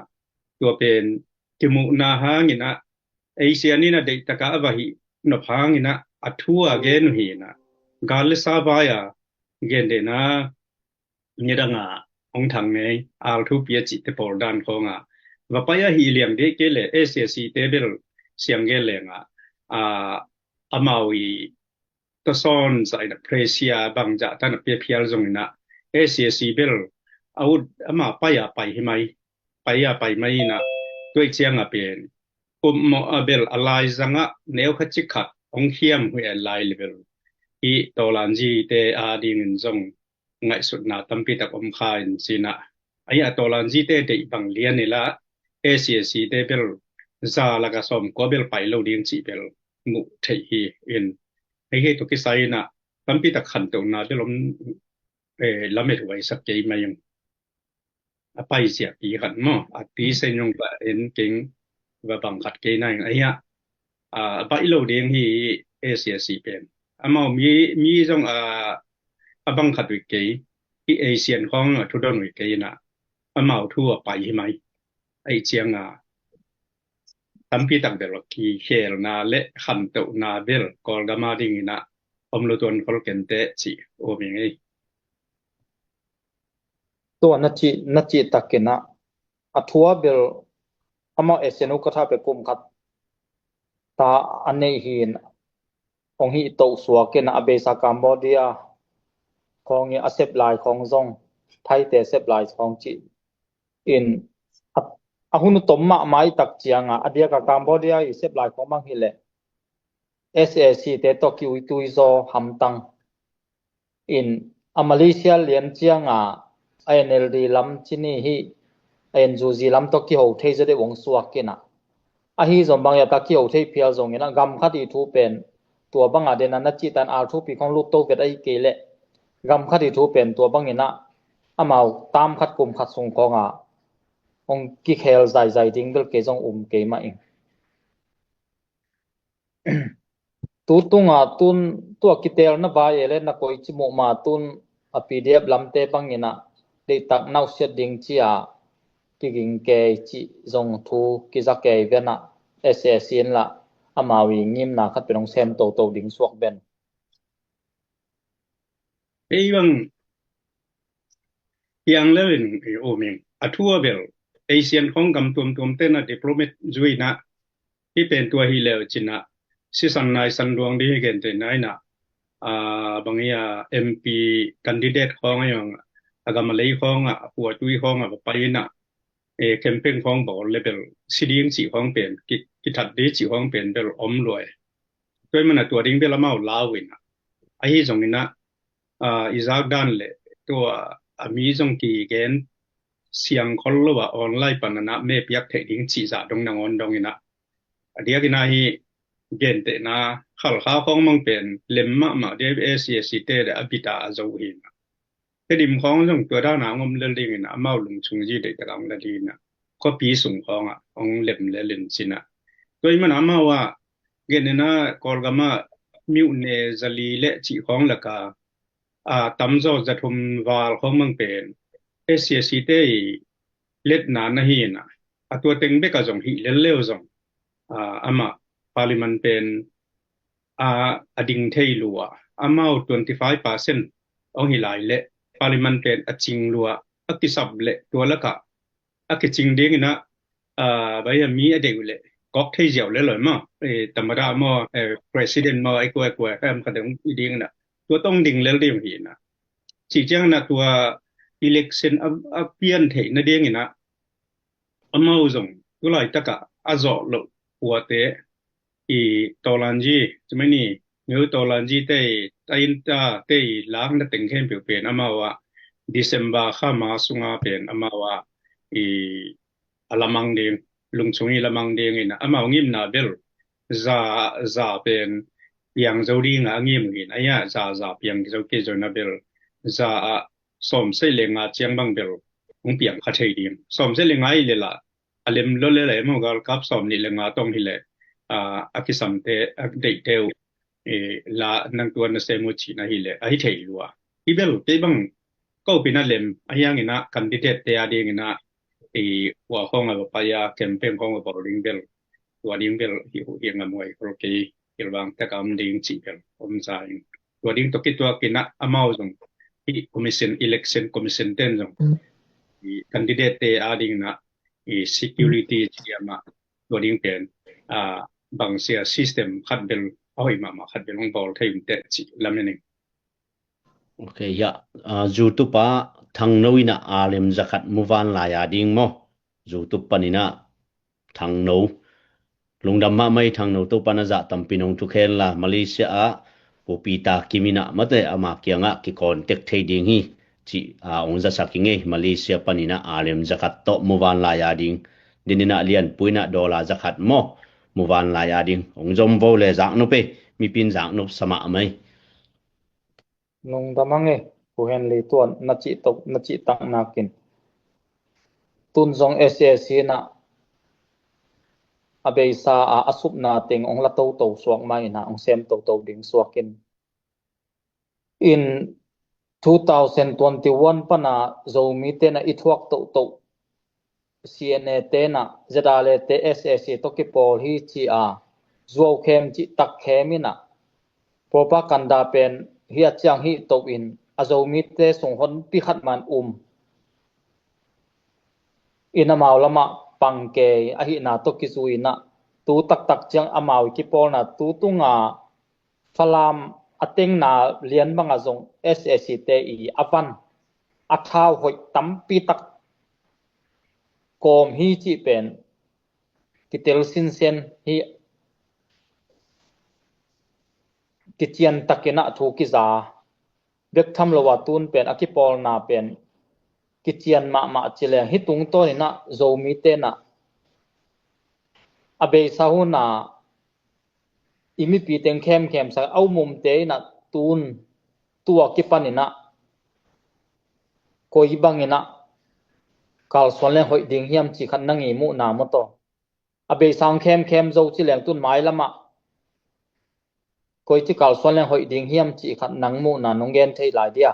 tua pen kimu na hangina Asia ni na de taka abahi no phangina athua gen hina gal sabaya gende na nidanga ong thang ne al thu pia chi te por dan khonga vapaya hi liang de ke le SSC table siang ge le nga amawi to son sai na presia bangja tan pe phial zong na SSC bel out ama paya pai hi mai paya pai mai na toi chiang a pen mo abel alai zanga neu khachikhat ong hiam hui alai level i tolanji te ading in zong ngai sut na tampi tak kha in sina aya tolanji te de bang lian ni la ACSC te bel za la ka som ko bel pai lo ding chi bel mu thei hi in ai he to ki sai na tampi tak khan to na belom lamet wai sak ke mai yung apai sia pi khan mo ati se nyong ba en king và bằng khát cái này ấy bảy lâu điên hi ACSC pen ama mi trong bằng khát cái Asian khong thu đông cái na ama thu bảy hi mai ai chiang tampi tak bel ki hel na le khan to na bel kol gama ding na lo ton kol kente chi o mi ngai to na chi takena athua bel ama esenu katha pe kum khat ta anei hin ong hi to suwa ke na abesa Cambodia khong ni asep lai khong zong thai te sep lai khong chi in ahunu tomma mai tak chianga adia ka Cambodia i sep lai khong mang hi le SAC te to ki ui tui zo hamtang in Malaysia lian chianga INLD lam chini hi en zu zi lam to ki ho thei je de wong suak ke na a hi zom bang ya ta ki ho thei phial zong ina gam khati thu pen tua banga de na chi tan al thu pi khong lu to vet ai ke le gam khati thu pen tua bang ina amau tam khat kum khat sung ko nga ong ki khel zai ding bel ke jong ke ma ing tu tunga tun tua ki tel na ba ye le na koi chi mo ma tun a PDF lam te bang ina de tak nau set ding chi kiging ke chi zong thu ki za ke vena SSN la amawi ngim na khat penong sem to ding suak ben ei bang yang lewin o ming athua bel Asian khong gam tum te na diplomat zui na hi pen tua hi lew china si san nai san duang di gen te nai na bangia MP candidate khong ayong agam lei khong huwa tui khong pai na campaign khong bo level siding chi khong pen ki that de chi khong pen bel om loi toi mana tua ding bel amau lawin ai zong ina izak dan le to ami zong ki gen siang khol wa online panana me piak the ding chi za dong nang on dong ina adia kina hi เกณฑ์เตนะขัลข้าวของมังเป็นเล็มมาเดฟเอสเอสิเตเดอบิตาโจหินก็ดิมของจงตัวด้านหนังอมเลลิงนะมาลุงชงจีเด็กกำลังเลลินะก็ปีสูงขององเล็มเลลินสินะตัวมันอามาว่าเกณฑ์นะกอลกามามิวเนซาลีเลจีของละกาตั้มโจจะทุมวาลของมังเป็นเอสเอสิเตเล็ดนานะฮีนะตัวเต็งเบกจงฮีเลเลวจงอามา parliament pen ading thei lua amount 25% ong hilai le parliament pen aching lua akisab le tualaka akiching ding na baya mi ade le kok thei jiao le loi ma tamara mo president mo ai ko am ka ding ding na tua tong ding le ding hi na chỉ chăng là tua election pian thei na ding na amau zong tu lai taka azo lo của tế tổ lan gì chứ mấy nè nếu tổ lan gì tây tây ta tây láng nó tính thêm biểu biển ama wa December kha ma sunga biển ama wa alamang ding lung chungi lamang ding ina ama ngim na bel za biển yang zo đi nga ngim ngin aya za piang zo ke zo na bel za som se le nga chiang bang bel ong piang kha thei dim som se le nga i le la alem lo le mo gal kap som ni le nga tong hi le akisam te date teo la nang tuan na se mo chi na hi le ai thei lua ibel te bang ko pina lem ayang ina candidate te adi ina wa khong a pa ya campaign khong a ring bel wa ding bel hi hu yang amoi ko ke ilwang ta kam ding chi bel om sai wa ding to ki to kina amao jong commission election commission ten jong candidate te adi ina security chi ama wa ding pen bằng xe system khát bel oi mà khát bel ông bol thay tệ chỉ làm nên ok ya YouTube thằng nâu ina alim zakat muvan la ya ding mo YouTube panina thằng nâu lungdam ma mai thằng nâu to panaza tampinong tu khen la Malaysia popita kimina mate ama kianga ki contact thei ding hi chi ong za sakinge Malaysia panina alim zakat to muvan la ya ding dinina lian puina dola zakat mo muvan la ya ding ong zom vo le zak no pe mi pin zak no sama mai nung damange ku hen li tuan na chi tak nakin tun zong SSC na abei sa asup na ting ong la to suak mai na ong sem to ding suakin in 2021 pana zomi te na ithuak to CNA te na zedale te SSC to ki pol hi chi zuaw khem chi tak khemina propaganda pen hi achang hi to in azomi te sung hon pi khat man inamaw lama pangke ahi na to ki suina tu tak chang amaw ki pol na tu tunga falam ateng na lian banga zong SSC te avan athaw hoi tampi tak kom hi chi pen kitel sin sen hi kichian takena thu ki za bek tham lowa tun pen akipol na pen kichian ma chile hi tung to ni na zomi te na abe sahuna imi pi teng khem sa au mum te na tun tua ki panina koi bangina kal sonle hoi ding hiam chi khan nangi mu na mo to abe sang khem zo chi leng tun mai lama koi chi kal sonle hoi ding hiam chi khan nang mu na nonggen thei lai dia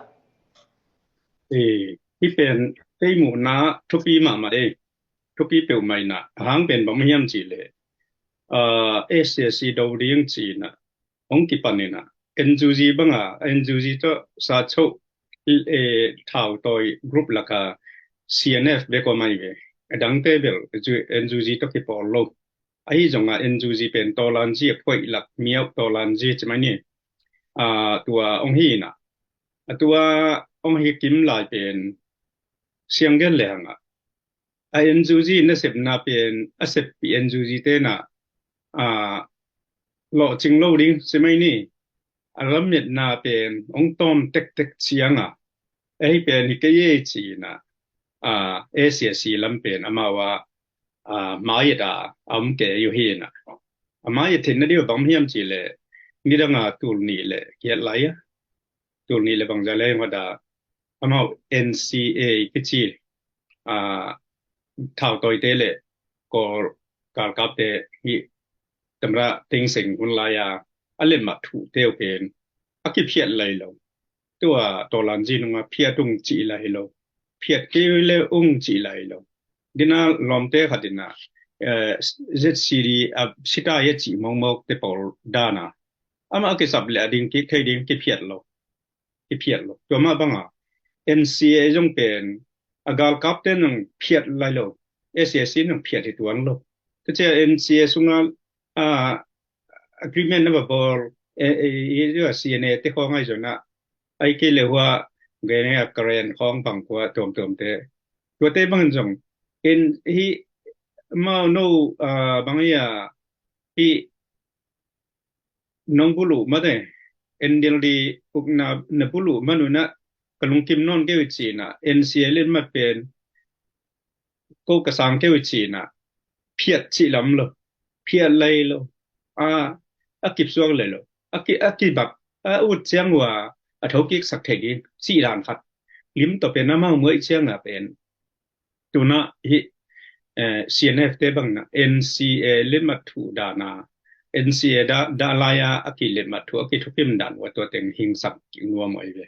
ที่เป็นที่หมู่นาทุกปีมาได้ทุกปีเปิลไม่นะหางเป็นบางอย่างจีเลยSSC ดาวเรียงจีนะองค์กิปันนี่นะ NGZ บ้างNGZ ก็สาธุท่าวตัวกรุ๊ปละก็ CNF เบกว่าไม่เว้ดังเตเบลจู NGZ ก็กิปอลโลไอ้จงNGZ เป็นตัวลันจีพอยหลักเมียวตัวลันจีใช่ไหมนี่ตัวองค์ฮีนะตัวองค์ฮีกิมลายเป็นเสียงกันแรงNGZ นั่นเสพนาเป็นเสพปี NGZ เตนะหล่อจริงโลดิ้งใช่ไหมนี่ลำเมียนาเป็นองค์ต้อมเต็กเสียงไอ้เป็นฮิกเยจีนะSSC ลำเป็นอามาว่ามาเยดาอมเกยอยู่เฮนะ ama ye thin na dio bam hiam chi le ni da nga tul ni le kiat lai ya tul ni le bang ja le ma da ama NCA ki chi a thao toi te le ko kal kap te hi tamra ting sing hun la ya ale ma thu te o pen aki phiat lai lo tua to lan ji nga phiat tung chi lai lo phiat ke le ung chi lai lo dina lom te khatina ZCD sita ye chi mong mok te pol dana ama ke sab le ding ki thai ding ki phiat lo to ma banga NCA jong pen agal captain ng phiat lai lo SSC ng phiat hi tuang lo te che NCA sunga agreement na ba bor yo CNA te ko ngai jona ai ke le wa ge ne karen khong pang kwa tom te to te bang jong in hi ma no bang ya hi nong bulu ma de NDLD ukna na bulu manuna kalung kim non ke wichi na NCA len ma pen ko ka sang ke wichi na phiat chi lam lo phiat lai lo akip suang le lo aki bak ut chiang wa thokik sak thegi si ran khat lim to pen ma moi chiang na pen tuna hi CNF te bang na NCA len ma thu da na NCA da laya aki len ma thu aki thupim dan wa to teng hing sak ki nuwa moi ve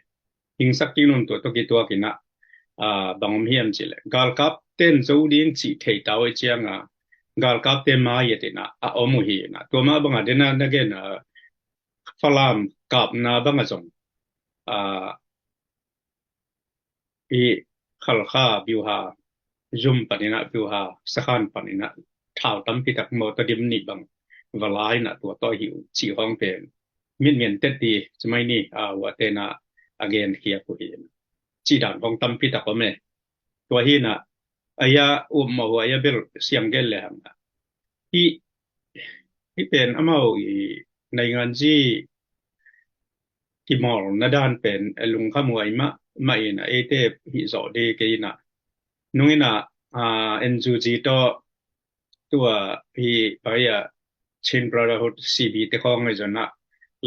hing sak ki nun to ki to ki na bangom hiam chile gal kap ten zo ding chi thei taw chiang gal kap te ma ye te na omu hi na to ma banga de na ge na falam kap na banga jong i khalkha biuha zum panina biuha sakhan panina thao tam pi tak mo to dim ni bang walai na to hiu chi hong pen min mien te ti chmai ni wa te na again here ku hi chi dan hong tam pi tak me to hi na aya ma wa ya bel siam gel le ham hi pen amao i nei ngan ji ki mol na dan pen lung khamwai ma ina ete hi zo de ke ina nungina NUG to tua hi baya Chin Brotherhood CB te khong ngai jona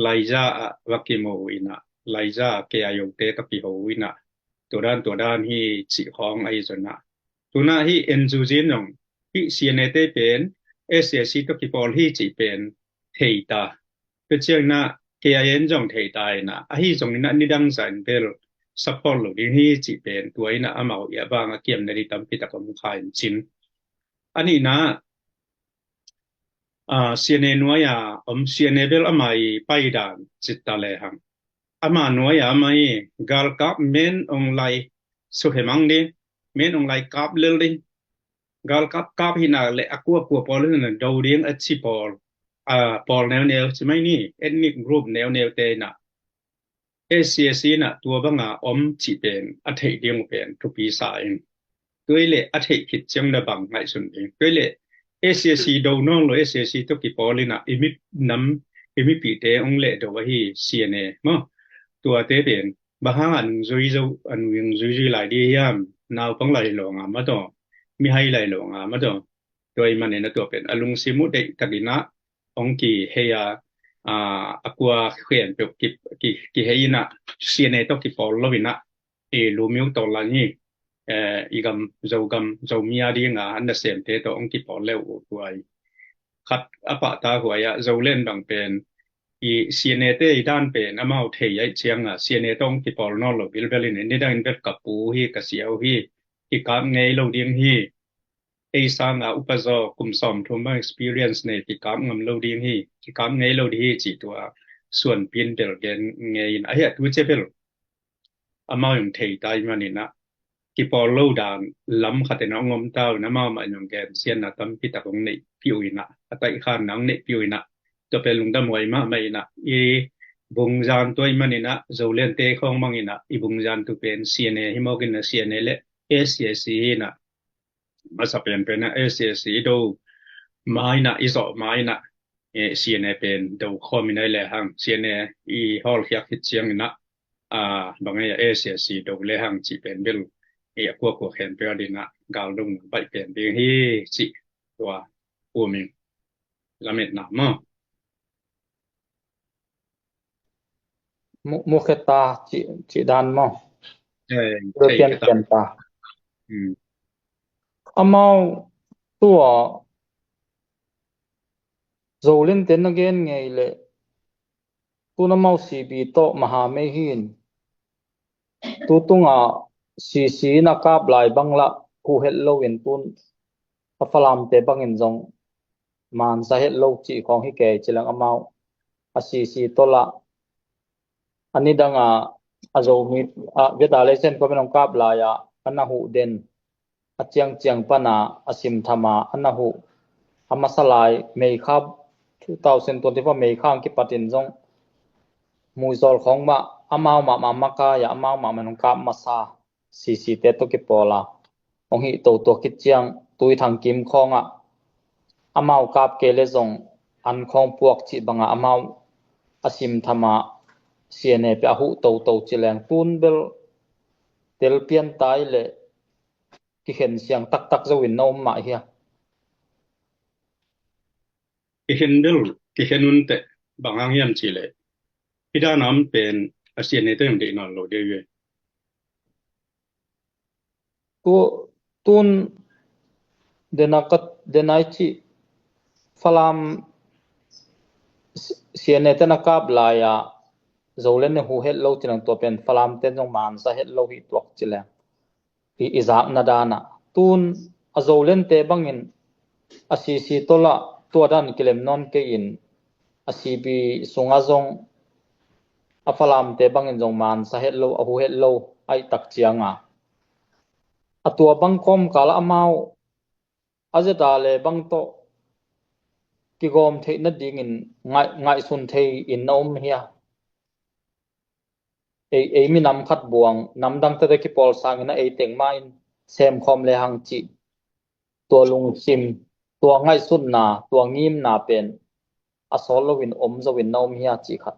laija wakimo ina laija ke ayo te to pi ho ina to dan hi chi khong ai jona tuna hi NUG nong hi CNA te pen SSC to ki pol hi chi pen theita pe chiang na KIN jong theita na hi jong na ni dang san bel support lo ding hi chi pen tuaina amao ya banga kiem na ri tam pi ta kom khain chin ani na CNA nuaya CNA bel amai paidan chitta le ham ama nuaya amai gal kap men ong lai so hemang ni men ong lai kap lel ding gal kap hina le akua pol na do ding a chi pol neo chimai ni ethnic group neo te na ACC na tua banga chi pen a thei ding pen to pi sa in toile a thei khit chang na bang ngai sun ding toile ACC do no lo ACC to ki polina imi pi te ong le do hi CNA mo tua te pen bahan zui zo an wing zui lai di yam naw pang lai lo nga ma to mi hai lai lo nga ma to toi man ne to pen alung simu de takina ong ki heya aqua khuen pe ki heina CNA to ki pol lo wina lu miu to la ni igam zo mia di nga an sem te to ong ki pol le u tuai khat apa ta huaya zo len bang pen i CNA te dan pen amau the yai chiang CNA tong ki pol no lo bil belin ni dan bet ka pu hi ka siau hi ki kam ngei lo ding hi ei sang upazo kum som thoma experience ne ki kam ngam lo ding hi ki kam ngei lo di hi chi tua suan pin bel gen ngei in a he tu che bel amau yong thei tai mani na ki pol lo dan lam khaten ngom tau na ma ma nyong gen sian na tam pi ta kong nei piu ina atai khan nang nei piu ina to pe lung da moi ma mai na e bung jan toi mani na zo len te khong mang ina i bung jan tu pen CNA himogin na CNA le SSC na masa pen na SSC do mai na iso mai na CNA pen do khomina le hang CNA i hol khyak hit chiang na bangai SSC do le hang chi pen bel ko khen pe dina gal dung bai pen ding hi chi tua u min lamet na mo mu kheta chi dan mo thei European ke ta pian ta um amau tua zolin ten again ngei le tuna mau CB to maha me hin tu tunga CC na kap lai bangla hu hello in tun afalam te bangin jong man sa hello chi khong hi ke chilang amau a CC to la ani danga azo mi vedale sen ko menong kap la ya anahu den achiang chiang pana asim thama anahu amasalai mei khap 2024 mei khang ki patin jong muizol khong ma amau ma maka ya amau ma manong kap masa CC te to ki pola ong hi to ki chiang tui thang kim khonga amau kap ke le jong an khong puak chi banga amau asim thama siane pe hu to chileng tun bel tel pian tai le ki hen siang tak zo win nom ma hi ki henun te bangang yam chile hida nam pen asian ne tem de non lo de ye tu tun denakat denai chi falam siane te na kap la ya zolen ne hu het lo chinang to pen falam ten jong man sa het lo hi tok chileng i izak na dana tun a zolen te bangin asisi tola tuadan kilem non ke in asibi sunga zong afalam te bangin jong man sa het lo ahu het lo ai tak chianga atua bangkom kala amau azeta le bang to ki gom the na ding in ngai sun thei in nom hia ei mi nam khat buang nam dang te ki pol sang na ei teng main sem khom le hang chi tua lung sim tua ngai sun na tua ngim na pen asol lo win om zo win nom hia chi khat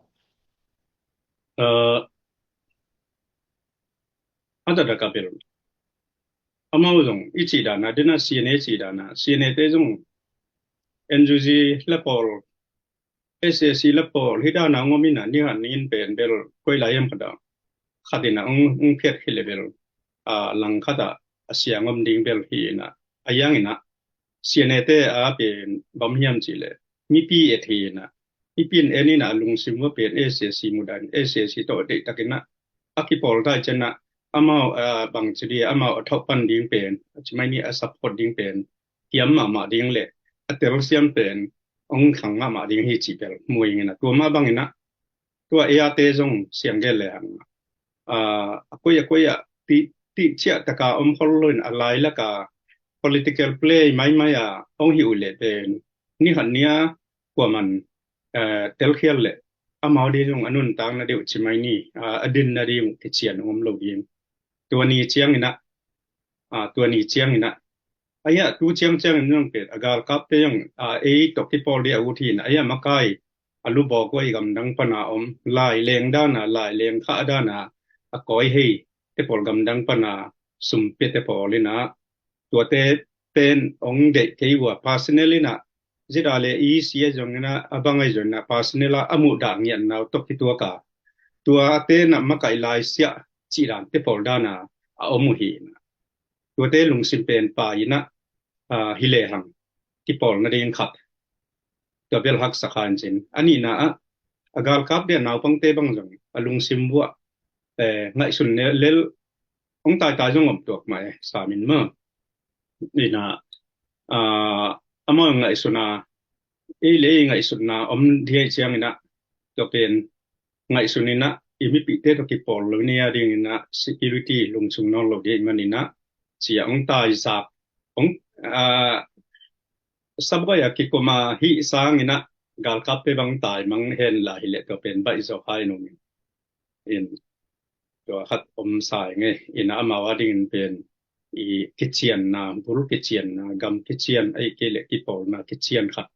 ada da kapel amau jong ichi da na dina siene chi da na siene te jong NGG lapol SSC lapol hida na ngomi na ni han in pen bel koi la yam kada khadina ong phet hi level lang khada asia ngom ding bel hi na ayang ina siene te a pen bam hiam chi le mi pi e thi na mi pin eni na lung sim wo pen SSC mudan SSC to de takina akipol da chena amau bang chidi amau thop pan ding pen chimai ni a support ding pen kiam ma ding le atel siam pen ong khang ma ding hi chi bel muing na tu ma bang ina tua ea te jong siang ge le hang akoya ti chia taka hol loin alai la ka political play mai ong hi ule pen ni han nia kwa man tel khial le amau di jong anun tang na deu chimai ni adin na rim ti chian ngom lo dim tua ni chiang ina aya tu chiang nong pe agal kap te yong e to ki pol dia uthi na aya makai alu bo ko i gam dang pana om lai leng da na lai leng kha da na a koi hei te pol gam dang pana sum pe te pol na tua te ten ong de ke wa personally na zira le i sia jong na abangai jong na personally amu da ngian na to ki tua te na makai lai sia chi ran te pol da na a omu hi na tua te lung sim pen pa ina hi le hang ki pol na ding khat tua bel hak sakhan chin ani na agal kap dia naw pang te bang jong alung sim bua ngai sun ne lel ong tai jong om tok mai sa min ma ni na ama ngai suna e le ngai suna om dia chiang ina to pen ngai sunina imi pi te to ki pol lo ni ya ding na security lung chung no lo de manina sia ong tai sa ong sabaya ki koma hi sang ina gal kap pe bang tai mang hen la hi le to pen bai zo hai no min in to khat om sai nge ina ama wa ding pen i kitchen na bul kitchen na gam kitchen ai ke le ki pol na kitchen khat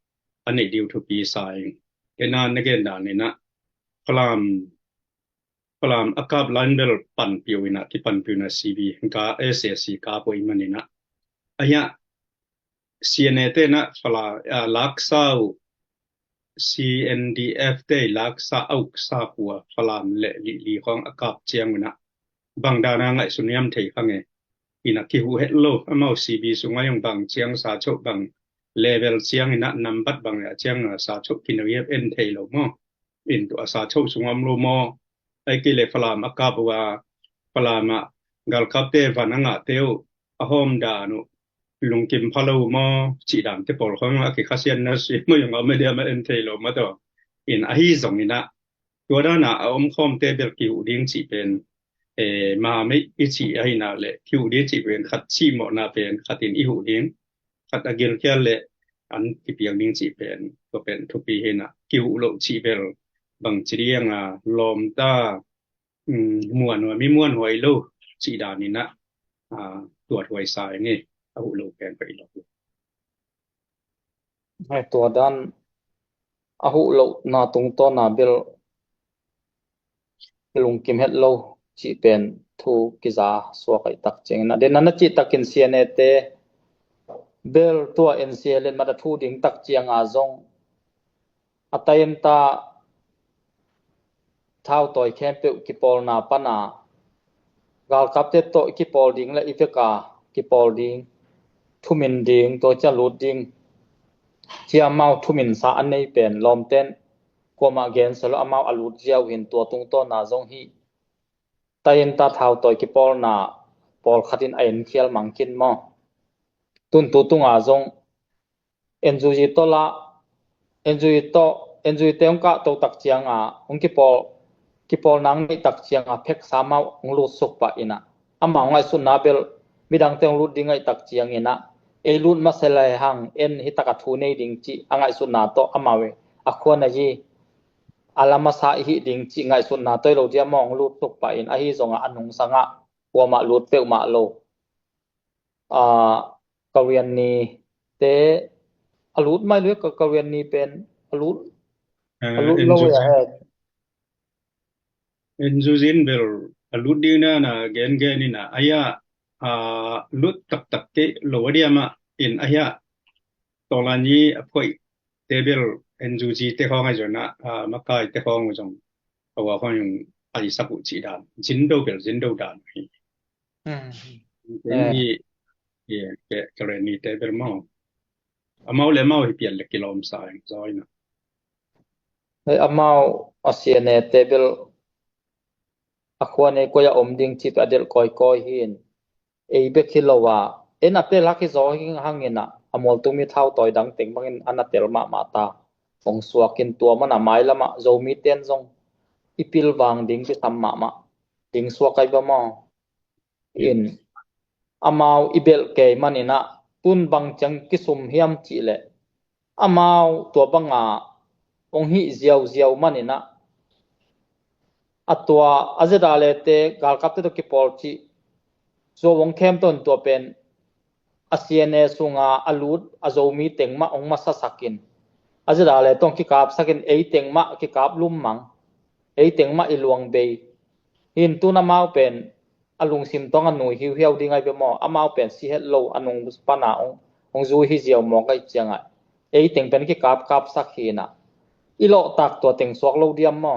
ani diu thu pi sai kena negen da ni na palam akap line bel pan piu ina ki pan piu na CB ka SSC ka po imanina aya siene te na fala laksau CNDF ได้ลักษาอุกษาปัวพลามเละลีของอากาศเจียงนะบางดานาไงสุนียมเทขังไงอินักที่หูเฮลโลอมาซีบีสุงายงบางเจียงสาชกบางเลเวลเจียงอินักนำบัดบางเจียงสาชกกินเรียบเอ็นเทโลมออินตัวสาชกสุงามโลมอไอกิเลพลามอากาศว่าพลามกัลคับเตวันังเตวอหอมดานุลุงกิมพะโลมอจีดามที่ปอลของอาคิคาเซียนนะสิไม่ยังไม่ได้มาเอ็นเทโลมาตัวอินอาฮิซงอินะตัวด้านน่ะอมคอมเตเบลกิวดิ้งจีเป็นมาไม่อิจิไอนาเลกิวดิ้งจีเป็นขัดชีหมอนาเป็นขัดอินอิหูดิ้งขัดอากิลเคียเลอันที่เปียงดิ้งจีเป็นก็เป็นทุกปีเห็นนะกิวโลจีเบลบางจีเรียงลมตาม้วนว่าไม่ม้วนหวยโลจีดานี่นะตัวหวยสายนี่เอาโลแกนไปหรอก ให้ตัวด้านอาหุโลนาตรงต้นนาเบลลุงกิมเฮดโลจีเป็นทูกิจาสวกไอตักเจงนะเดนนั้นจีตักินเซียเนเตเบลตัวเอ็นเซียเลนมาดทูดิงตักเจียงอาซงอัตยันตาเท้าต่อยแคมเปลกิปอลนาปนากาลกับเตโตกิปอลดิงและอิเฟกากิปอลดิงทุมินดิงตัวจะลุดดิงที่อามาทุมินสาอันนี้เป็นลมเต้นกว่ามาเกนสละอามาอลุดเจียวเห็นตัวตรงต้นนาซงฮีแต่ยันตาเท้าต่อยกิปอลนาปอลขัดินไอเอ็นเคียลมังกินมอตุนตุงอาซงเอ็นจูจิโตละเอ็นจูจิเตองกะตัวตักเจียงองกิปอลนังนี่ตักเจียงเพกสามาองลุดสุกปะอินะอามาไงสุนนาเบลมิดังเตองลุดดิ้งไอตักเจียงอินะเอลุดมาเสลายหังเอ็นฮิตากะทูเนดิ้งจีอังไงสุนนาโตอามาเวอควรนะจีอาลามาสาฮิดิ้งจีไงสุนนาโตโลเดียมองลุดสุกปะอินอหิซงอันนุงสังะวัวมาลุดเปลมาโลกเวียนนี้เตอลุดไม่เลือกกเวียนนี้เป็นอลุดโลยาเฮดEnzuzin bel aludina na gen na aya lut tak ke lowadia ma in aya tolani apoi tebel enzuji te khong ai jona makai te khong jong awa khong yung ai sapu chi dan jindo bel jindo dan ni ye ke kareni tebel mo amau le mau hi pian le kilom sai zoina เฮ้ยอามาอาเซียเนเตเบลอควรเนก็ยาอมดิ้งจิตอเดลคอยหินเอเบคิโลวาเอ็นอัปเดลักฮิโซหิงหังเงินะอมอลตุมิเท่าต่อยดังเต็งบังเงินอันนัตเตลมาตาองสวกินตัวมันไม้ละมาโจมีเตียนซงอีพิลวางดิ้งที่ทำมาดิ้งสวกไอบะมออินอามาอีเบลเกยมันนี่นะตุนบังจังกิสุมเฮียมจิเลอามาตัวบังองหิเจียวมันนี่นะอัตัวอาจจะได้เลยเตะกาลกับเตะตัวกิปอลจีโจวงเข้มต้นตัวเป็นอาเซียนเนสุงอาลูดอาโจมีเต็งมาองมาสักกินอาจจะได้เลยต้องกิกาบสักกินเอเต็งมากิกาบลุ่มมังเอเต็งมาอีหลวงเบยหินตุนอามาเป็นอาลุงซิมต้องอันหนุ่ยหิวดิ้งไอเบมออามาเป็นซีเฮลโลอันนุงปานาองจูฮิเจียวมองไอเจียงไอเอเต็งเป็นกิกาบสักหินะอีโลตักตัวเต็งสวกโลเดียมมอ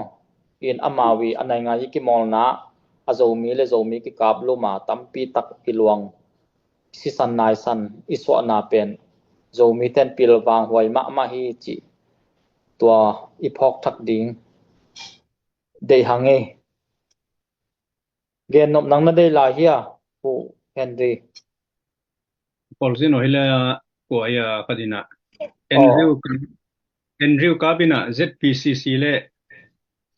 อินอามาวีอันไหนงานกิมอลนะอาโจมีเลโจมีกิกาบลูมาตัมปีตักอิลวงสิสันนายสันอิสวนาเป็นโจมีเทนปิลวางหวยมาฮีจิตัวอีพอกทักดิงเดย์หังเอเกนนบนังนั่นได้ลาเฮียผู้เฮนรี่ polsin ohila ko aya kadina Andrew Kabina ZPCC le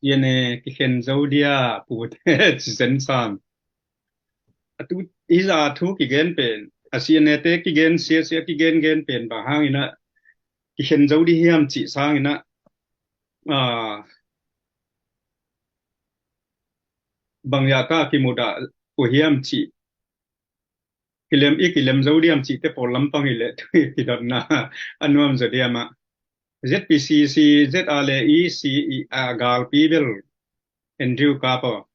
yene kihen zaudia put zensan atu iza thu kigen pen asiane te kigen sia kigen pen bahangina kihen zaudi hiam chi sangina bangya ka kimuda ko hiam chi kilem zaudiam chi te polam pangile tidonna anuam zodiama ZPCC ZLEC Agal People Andrew Kapo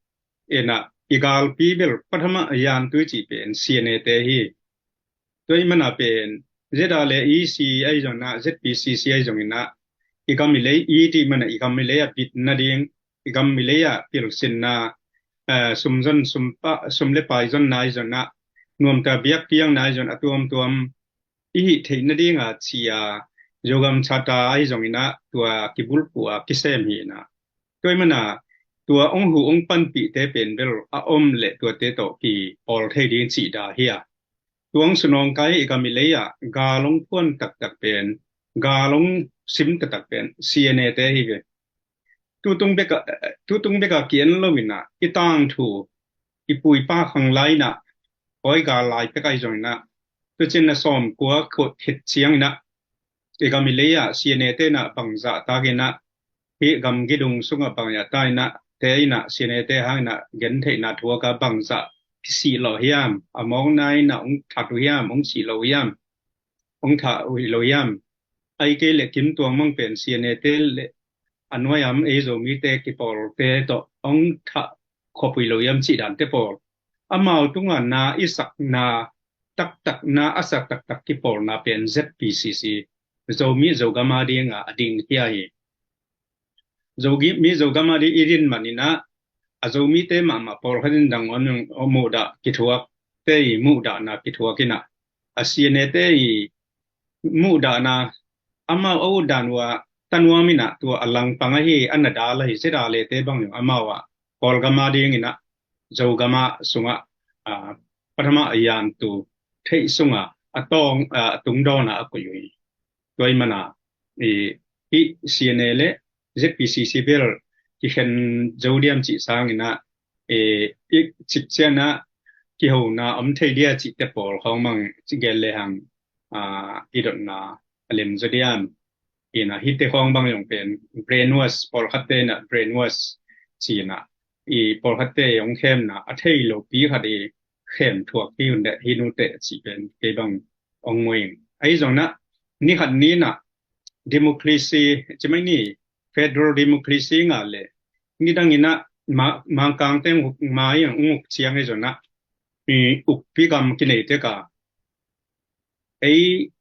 ena Igal People Patama Yan Tuchi Pen CNA Tehi Toy Mana Pen ZLEC Aizona ZPCC Aizona igam ile ti mana igam ile ya bit na ding igam ile ya pilsin na sumzon sumpa sumle pai zon nai zon na nuam ta biak piang nai zon tuam i thei na ding a chia jogam chata ai zong ina tua kibul puwa kisem hi na toy mana tua ong hu ong pan pi te pen bel a om le tua te to ki ol thei ding chi da hia tuang sunong kai igam ile ya ga long pon tak pen ga long sim tak pen cna te hi ve tu tung beka kien lo mina itang thu ipui pa khang lai na hoi ga lai pe kai jong na tu chen na som kwa khot hit chiang na e ga mi le ya cna te na bangza ta ge na hi gam gi dung sunga bang ya tai na te na cna te hang na gen the na thua ka bangza si lo hiam among nai na ong that hiam ong si lo hiam ong tha ui lo hiam ai ke le kim tuang mang pen cna te le anwayam e zo mi te ki por te to ong tha khopui lo yam chi dan te por amau tunga na isak na tak na asak tak ki por na pen zpcc zo mi zo gama dinga ading kia hi zo gi mi zo gama di irin manina azo mi te ma por hadin dang on mo da ki thuak te mu da na ki thuakina asiane te mu da na amau o danwa tanwa mina tua alang pangahi anada la hi sira le te bang amawa kolgama ding ina jogama sunga pathama ayan tu thei sunga atong tungdona akuyui toy mana hi cnl zpcc bel ki hen jodiam chi sang ina ik chikchana ki ho na thei dia chi te pol khong mang chi gel le hang idon na alem jodiam ina hite khong bang yong pen brainwash por khatte na brainwash china por khatte yong khem na athei lo pi khadi khem thuak pi un de hinu te chi pen ke bang ong moing ai jong na ni khat ni na democracy chimai ni federal democracy nga le ni dang ina ma kang teng ma yang ung chiang ai jong na uk pi gam ki nei te ka ai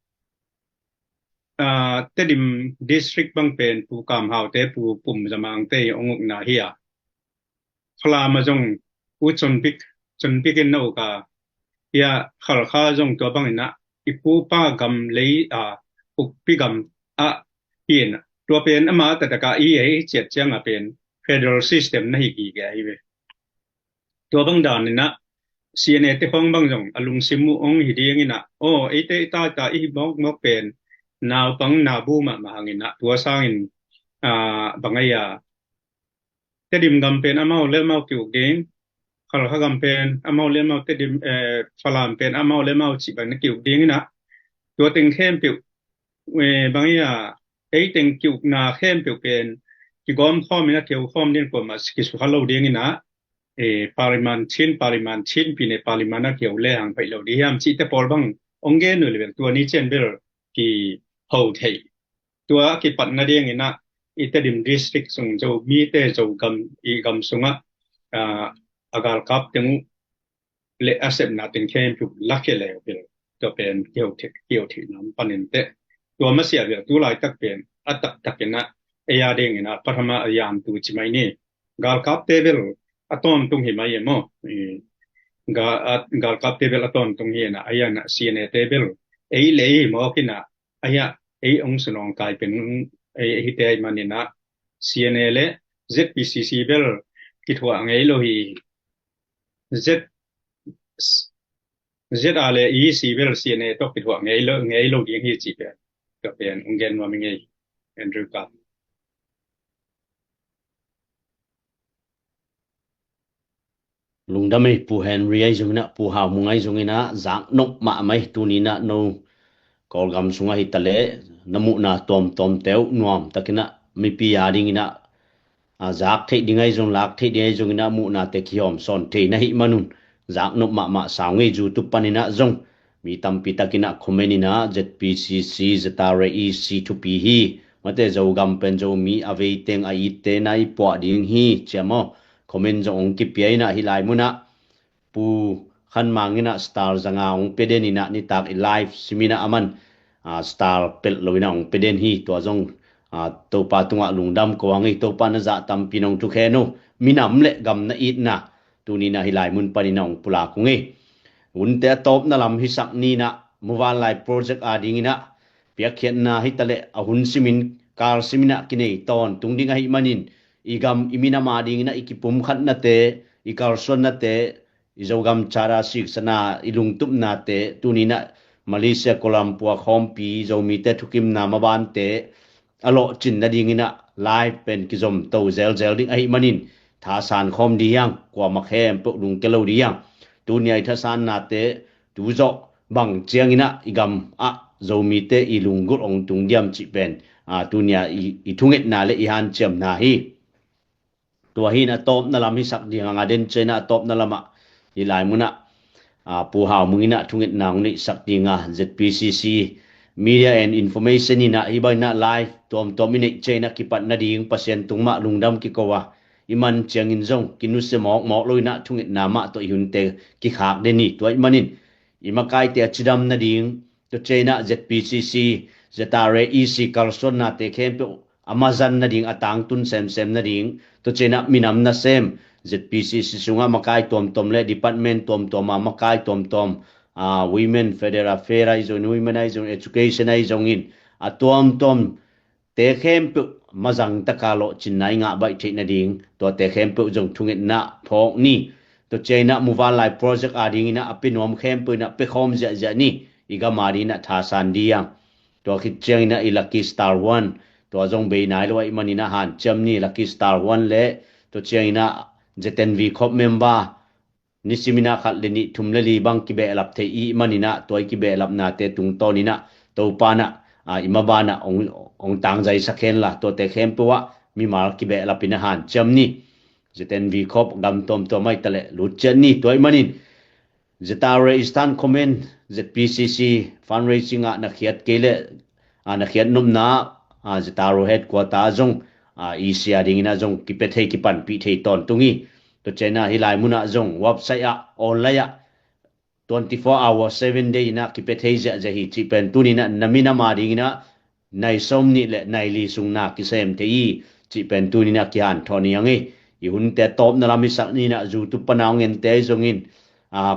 te dim district bang pen pu kam hau te pu pum zamang te ong na hia khla ma jong u chon pik in no ka ya khal kha jong to bang na ipu pa gam lei uk pi gam hin to pen ama ta ka i ei chet chang a pen federal system na hi ki ga hi ve to bang dan na cna te khong bang jong alung simu ong hi ding ina o ei te ta i mok pen nào bằng nào bu mà hangin na tua sangin bangaya te dim gampen amau le mau kiu ding khal kha gampen amau le mau te dim falam pen amau le mau chi ban kiu ding na tua ting khem piu we bangaya ei ting kiu na khem piu pen ki gom khom ina kiu khom din ko mas ki su khalo ding ina pariman chin pine parimana kiu le hang pai lo di ham chi te por bang onge nu le tua ni chen bel ki hậu thầy tua ki pat na ding ina itadim district sung jo mi te jo gam sunga agal kap teng le asep na ting khem pu lakele bil to pen keu thi nam panin te tua ma sia bil tu lai tak pen atak takena eya ding ina pathama ayam tu chimai ni gal kap te bil aton tung hi mai mo gal kap te bil aton tung hi na ayana cna te bil ei le mo kina aya ei ong sunong kai pen ei hi te manina cnl zpcc bel ki thua ngei lo hi z ale e c bel cna to ki thua ngei lo ding hi chi pe to pen ungen wa mi ngei andrew ka lungdame pu henry ai jungina pu ha mungai jungina zak nok ma mai tunina no kolgam sunga hitale namu na tom teu nuam takina mi pi ading ina zak thei dingai jong lak thei dingai jong ina mu na te khiom son thei na hi manun zak nok ma sangai ju tu panina jong mi tam pi takina khomenina zpcc zatare ec2p hi mate jogam pen jo mi ave teng ai te nai po ding hi chemo komen jong ki piaina hi lai muna pu khan mangina star zanga ong peden ina ni tak live simina aman star pel loina ong peden hi to jong to pa tunga lungdam ko angi to pa na za tam pinong tu kheno minam le gam na it na tu ni na hilai mun paninong pula kungi un te top na lam hi sak ni na mobile life project ading ina piakhian na hitale ahun simin kar simina kinei ton tungdinga hi manin igam imina ma ding na ikipum khat na te ikar son na te izogam chara sik sana ilung tup na te tunina Malaysia Kolampua khompi zomi te thukim na maban te alo chin na ding ina live pen kizom to zel ding ai manin tha san khom diang kwa ma khem pu lung kelo diang tunia tha san na te tu zo bang chiang ina igam a zomi te ilung gul ong tung diam chi pen tunia i thunget na le i han chem na hi tua hi na top na lam hi sak ding anga den chena top na lama i lai muna pu hau mungina thunget na ni sak dinga ZPCC Media and Information ina ibai na live tom ine chena kipat na ding pasien tungma lungdam ki kowa iman chiangin zong kinuse mok loina thungit na ma to hunte ki khak de ni toy manin imakai te chidam na ding to chena ZPCC zetare EC Carlson na te kempe Amazon na ding atang tun sem na ding to chena minam na sem ZPCC sunga makai tom le department tom makai tom women federal affairs zone women zone education zone in tom te kempe mazang takalo chinai nga bai the na ding to te kempe jong thungit na phok ni to chena mobile life project ading ina apinom kempe na pe khom ja ni iga marina tha san diang to khit chena ilaki star 1 to jong be nai lo manina han chamni lucky star 1 le to chena ZNV khop member nisimina khat leni thumleli bang ki be lap the i manina toy ki be lap na te tung to nina to pana imabana ong tang jai sakhen la to te khem puwa mi mar ki be lapina han chamni ZNV khop gam tom mai tale lu chani toy manin Zetare Istan comment ZPCC fundraising na khiat kele na khiat num na Zetaro headquarter jong isia dingina jong kipethei kipan pi thei ton tungi to chena hilai muna jong website online 24 hours 7 day na kipethei ja hi chi pen tunina namina ma dingina nai somni le nai li sungna kisem thei chi pen tunina kian thoni angi i hun te top na lami sak ni na zu tu panaung en te jongin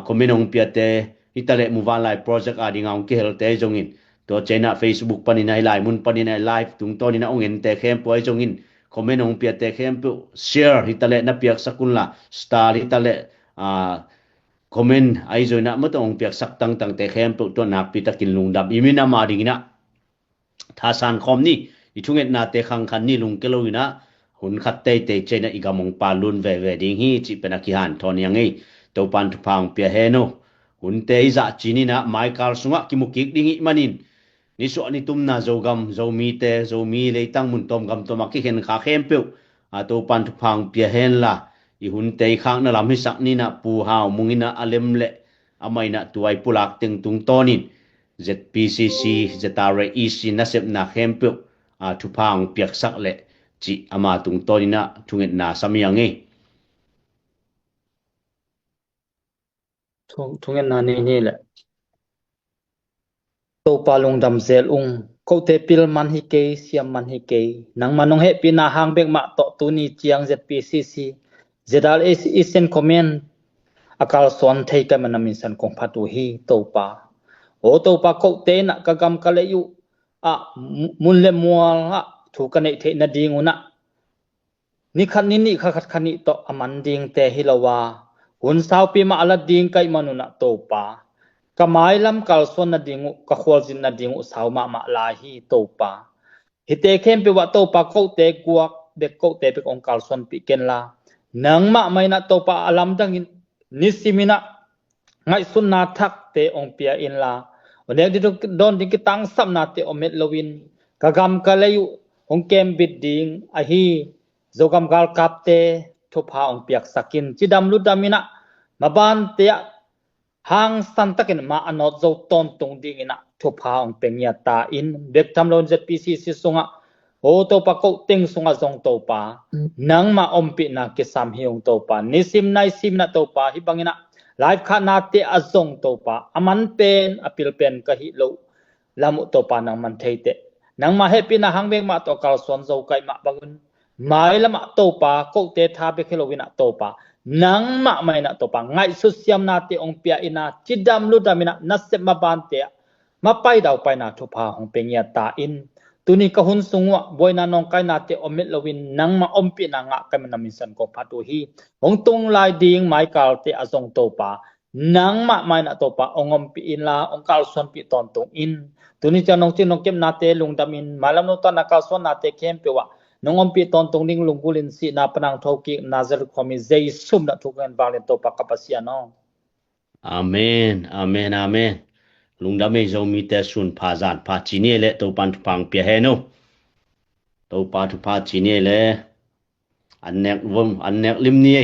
komenong piate itale mobile life project adingaung ke hel te jongin to chena Facebook panina hilai mun panina live tung to ni na ongen te khem poi jongin komenong piate khem pu share hitale na piak sakunla star hitale comment ai joina matong piak sak tang te khem pu to nak pi takin lungdam imina ma dingina thasan khom ni ithunget na te khang khan ni lung keloina hun khat te chena igamong palun ve ding hi chi pena ki han thon yangi to pan thu phang pia heno hun te za chinina Michael sunga kimukik dingi manin ni so ni tumna zogam zomi te zomi leitang mun tom gam to maki hen kha khem pe to pan thu phang pia hen la i hun te khang na lam hi sak ni na pu hau mungina alem le amaina tuai pulak ting tung tonin ZPCC Zetare EC nasep na khem pe thu phang piak sak le chi ama tung tonina thunget na samyange thungen na ni le to palung dam zel ko te pil man hi ke siam man hi ke nang manong he pina hang bek ma to tu ni chiang ZPCC zedal is in comment akal son thei ka manamin san kong phatu hi to pa ko te na ka gam ka le yu mun le mual thu ka nei the na dinguna ni khan ni khat khani to aman ding te hilawa hun sau pi ma ala ding kai manuna to pa kamai lam kal son na dingu ka khwal jin na dingu sau ma la hi to pa hite khem pe wa to pa ko te guak be ko te pe ong kal son pi ken la nang ma mai na to pa alam dangin nisimina ngai sun na thak te ong pia in la one di don di ki tang sam na te omet lowin kagam kalayu ong kem bit ding a hi zogam gal kap te thopa ong piak sakin chidam lu damina maban te hang san takin ma anot zo ton tung ding ina thopa ong pengya ta in bek tham lon ZPCC sunga to pa ko ting sunga zong to pa nang ma ompi na ke sam hiong to pa nisim nai sim na to pa hi bangina live kha na te azong to pa aman pen apil pen ka hi lo lamu to pa nang man theite nang ma happy na hangwek ma to kal son zo kai ma bagun mai lama to pa ko te tha be khelowina to pa nang ma mai na to pa ngai su siam na te ong pia ina chidam lu damina nasep ma ban te ma pai dau pai na thu pha hong pengya ta in tuni ka hun sungwa boina nong kai na te omit lowin nang ma ompi na nga kamina minsan ko phatu hi hong tung lai ding mai kal te azong to pa nang ma mai na to pa ongom pi in la ong kal son pi ton tung in tuni chanong chinong kem na te lungdamin malam no ta na kal son na te kem pe wa nongom pi ton tung ding lungkulin si na panang thoki nazar khomi zai sum na thukan balen to pa kapasia no Amen, amen, amen. Lungdame zo mi te sun pa zan pa chini le to pan tu pang pia he no. To pa tu pa chini le. Anek lim ni